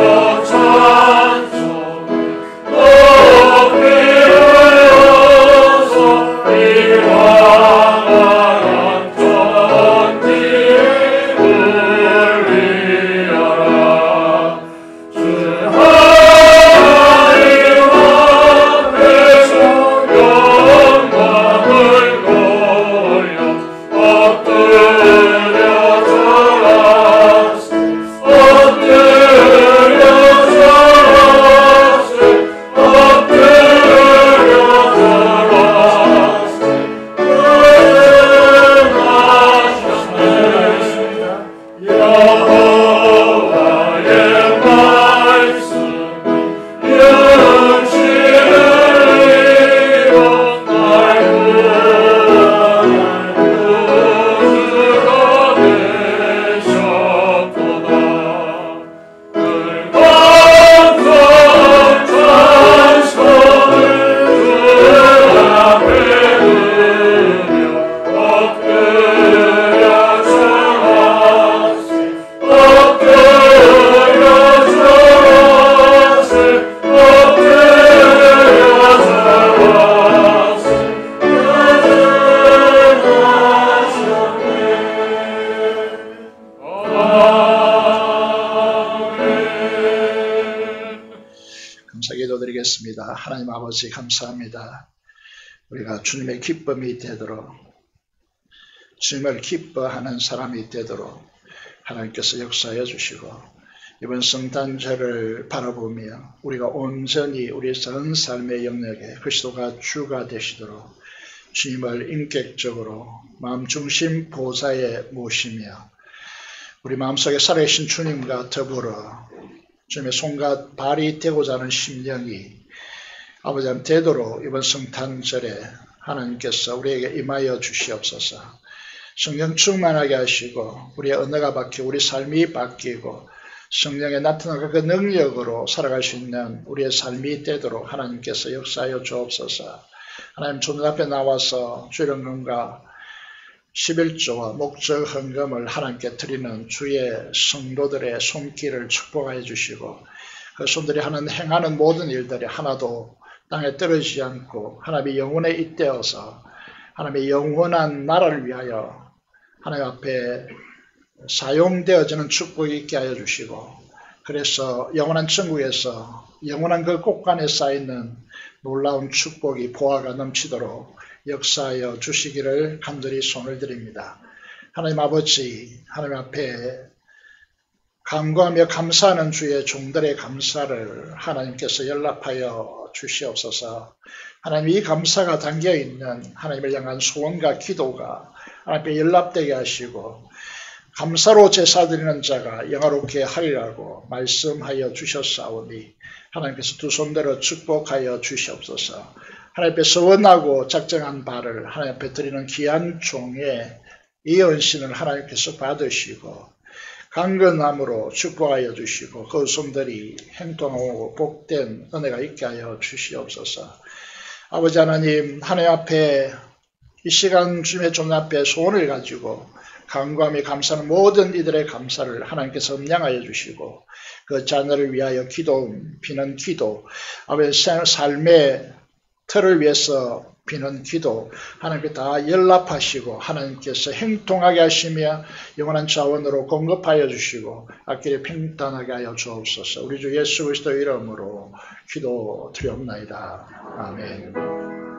기도드리겠습니다. 하나님 아버지 감사합니다. 우리가 주님의 기쁨이 되도록, 주님을 기뻐하는 사람이 되도록 하나님께서 역사해 주시고, 이번 성탄절을 바라보며 우리가 온전히 우리 전 삶의 영역에 그리스도가 주가 되시도록 주님을 인격적으로 마음 중심 보좌에 모시며 우리 마음속에 살아계신 주님과 더불어 주님의 손과 발이 되고자 하는 심령이 아버지는 되도록 이번 성탄절에 하나님께서 우리에게 임하여 주시옵소서. 성령 충만하게 하시고 우리의 언어가 바뀌고 우리 삶이 바뀌고 성령의 나타나는 그 능력으로 살아갈 수 있는 우리의 삶이 되도록 하나님께서 역사하여 주옵소서. 하나님 손 앞에 나와서 주일헌금과 11조와 목적 헌금을 하나님께 드리는 주의 성도들의 손길을 축복하여 주시고 그 손들이 행하는 모든 일들이 하나도 땅에 떨어지지 않고 하나님의 영혼에 잇대어서 하나님의 영원한 나라를 위하여 하나님 앞에 사용되어지는 축복이 있게 하여 주시고 그래서 영원한 천국에서 영원한 그 곳간에 쌓이는 놀라운 축복이 보화가 넘치도록 역사하여 주시기를 간절히 손을 드립니다. 하나님 아버지, 하나님 앞에 간구하며 감사하는 주의 종들의 감사를 하나님께서 연락하여 주시옵소서. 하나님 이 감사가 담겨있는 하나님을 향한 소원과 기도가 하나님 앞에 연락되게 하시고 감사로 제사드리는 자가 영화롭게 하리라고 말씀하여 주셨사오니 하나님께서 두 손들어 축복하여 주시옵소서. 하나님 앞에 서원하고 작정한 바를 하나님 앞에 드리는 귀한 종의 이 헌신을 하나님께서 받으시고 강건함으로 축복하여 주시고 그 손들이 행동하고 복된 은혜가 있게 하여 주시옵소서. 아버지 하나님, 하나님 앞에 이 시간 주님의 존 앞에 소원을 가지고 간구하며 감사하는 모든 이들의 감사를 하나님께서 음량하여 주시고 그 자녀를 위하여 비는 기도, 아버지 삶의 틀을 위해서 비는 기도 하나님께 다 연락하시고 하나님께서 행동하게 하시며 영원한 자원으로 공급하여 주시고 앞길에 평탄하게 하여 주옵소서. 우리 주 예수 그리스도 이름으로 기도드리옵나이다. 아멘.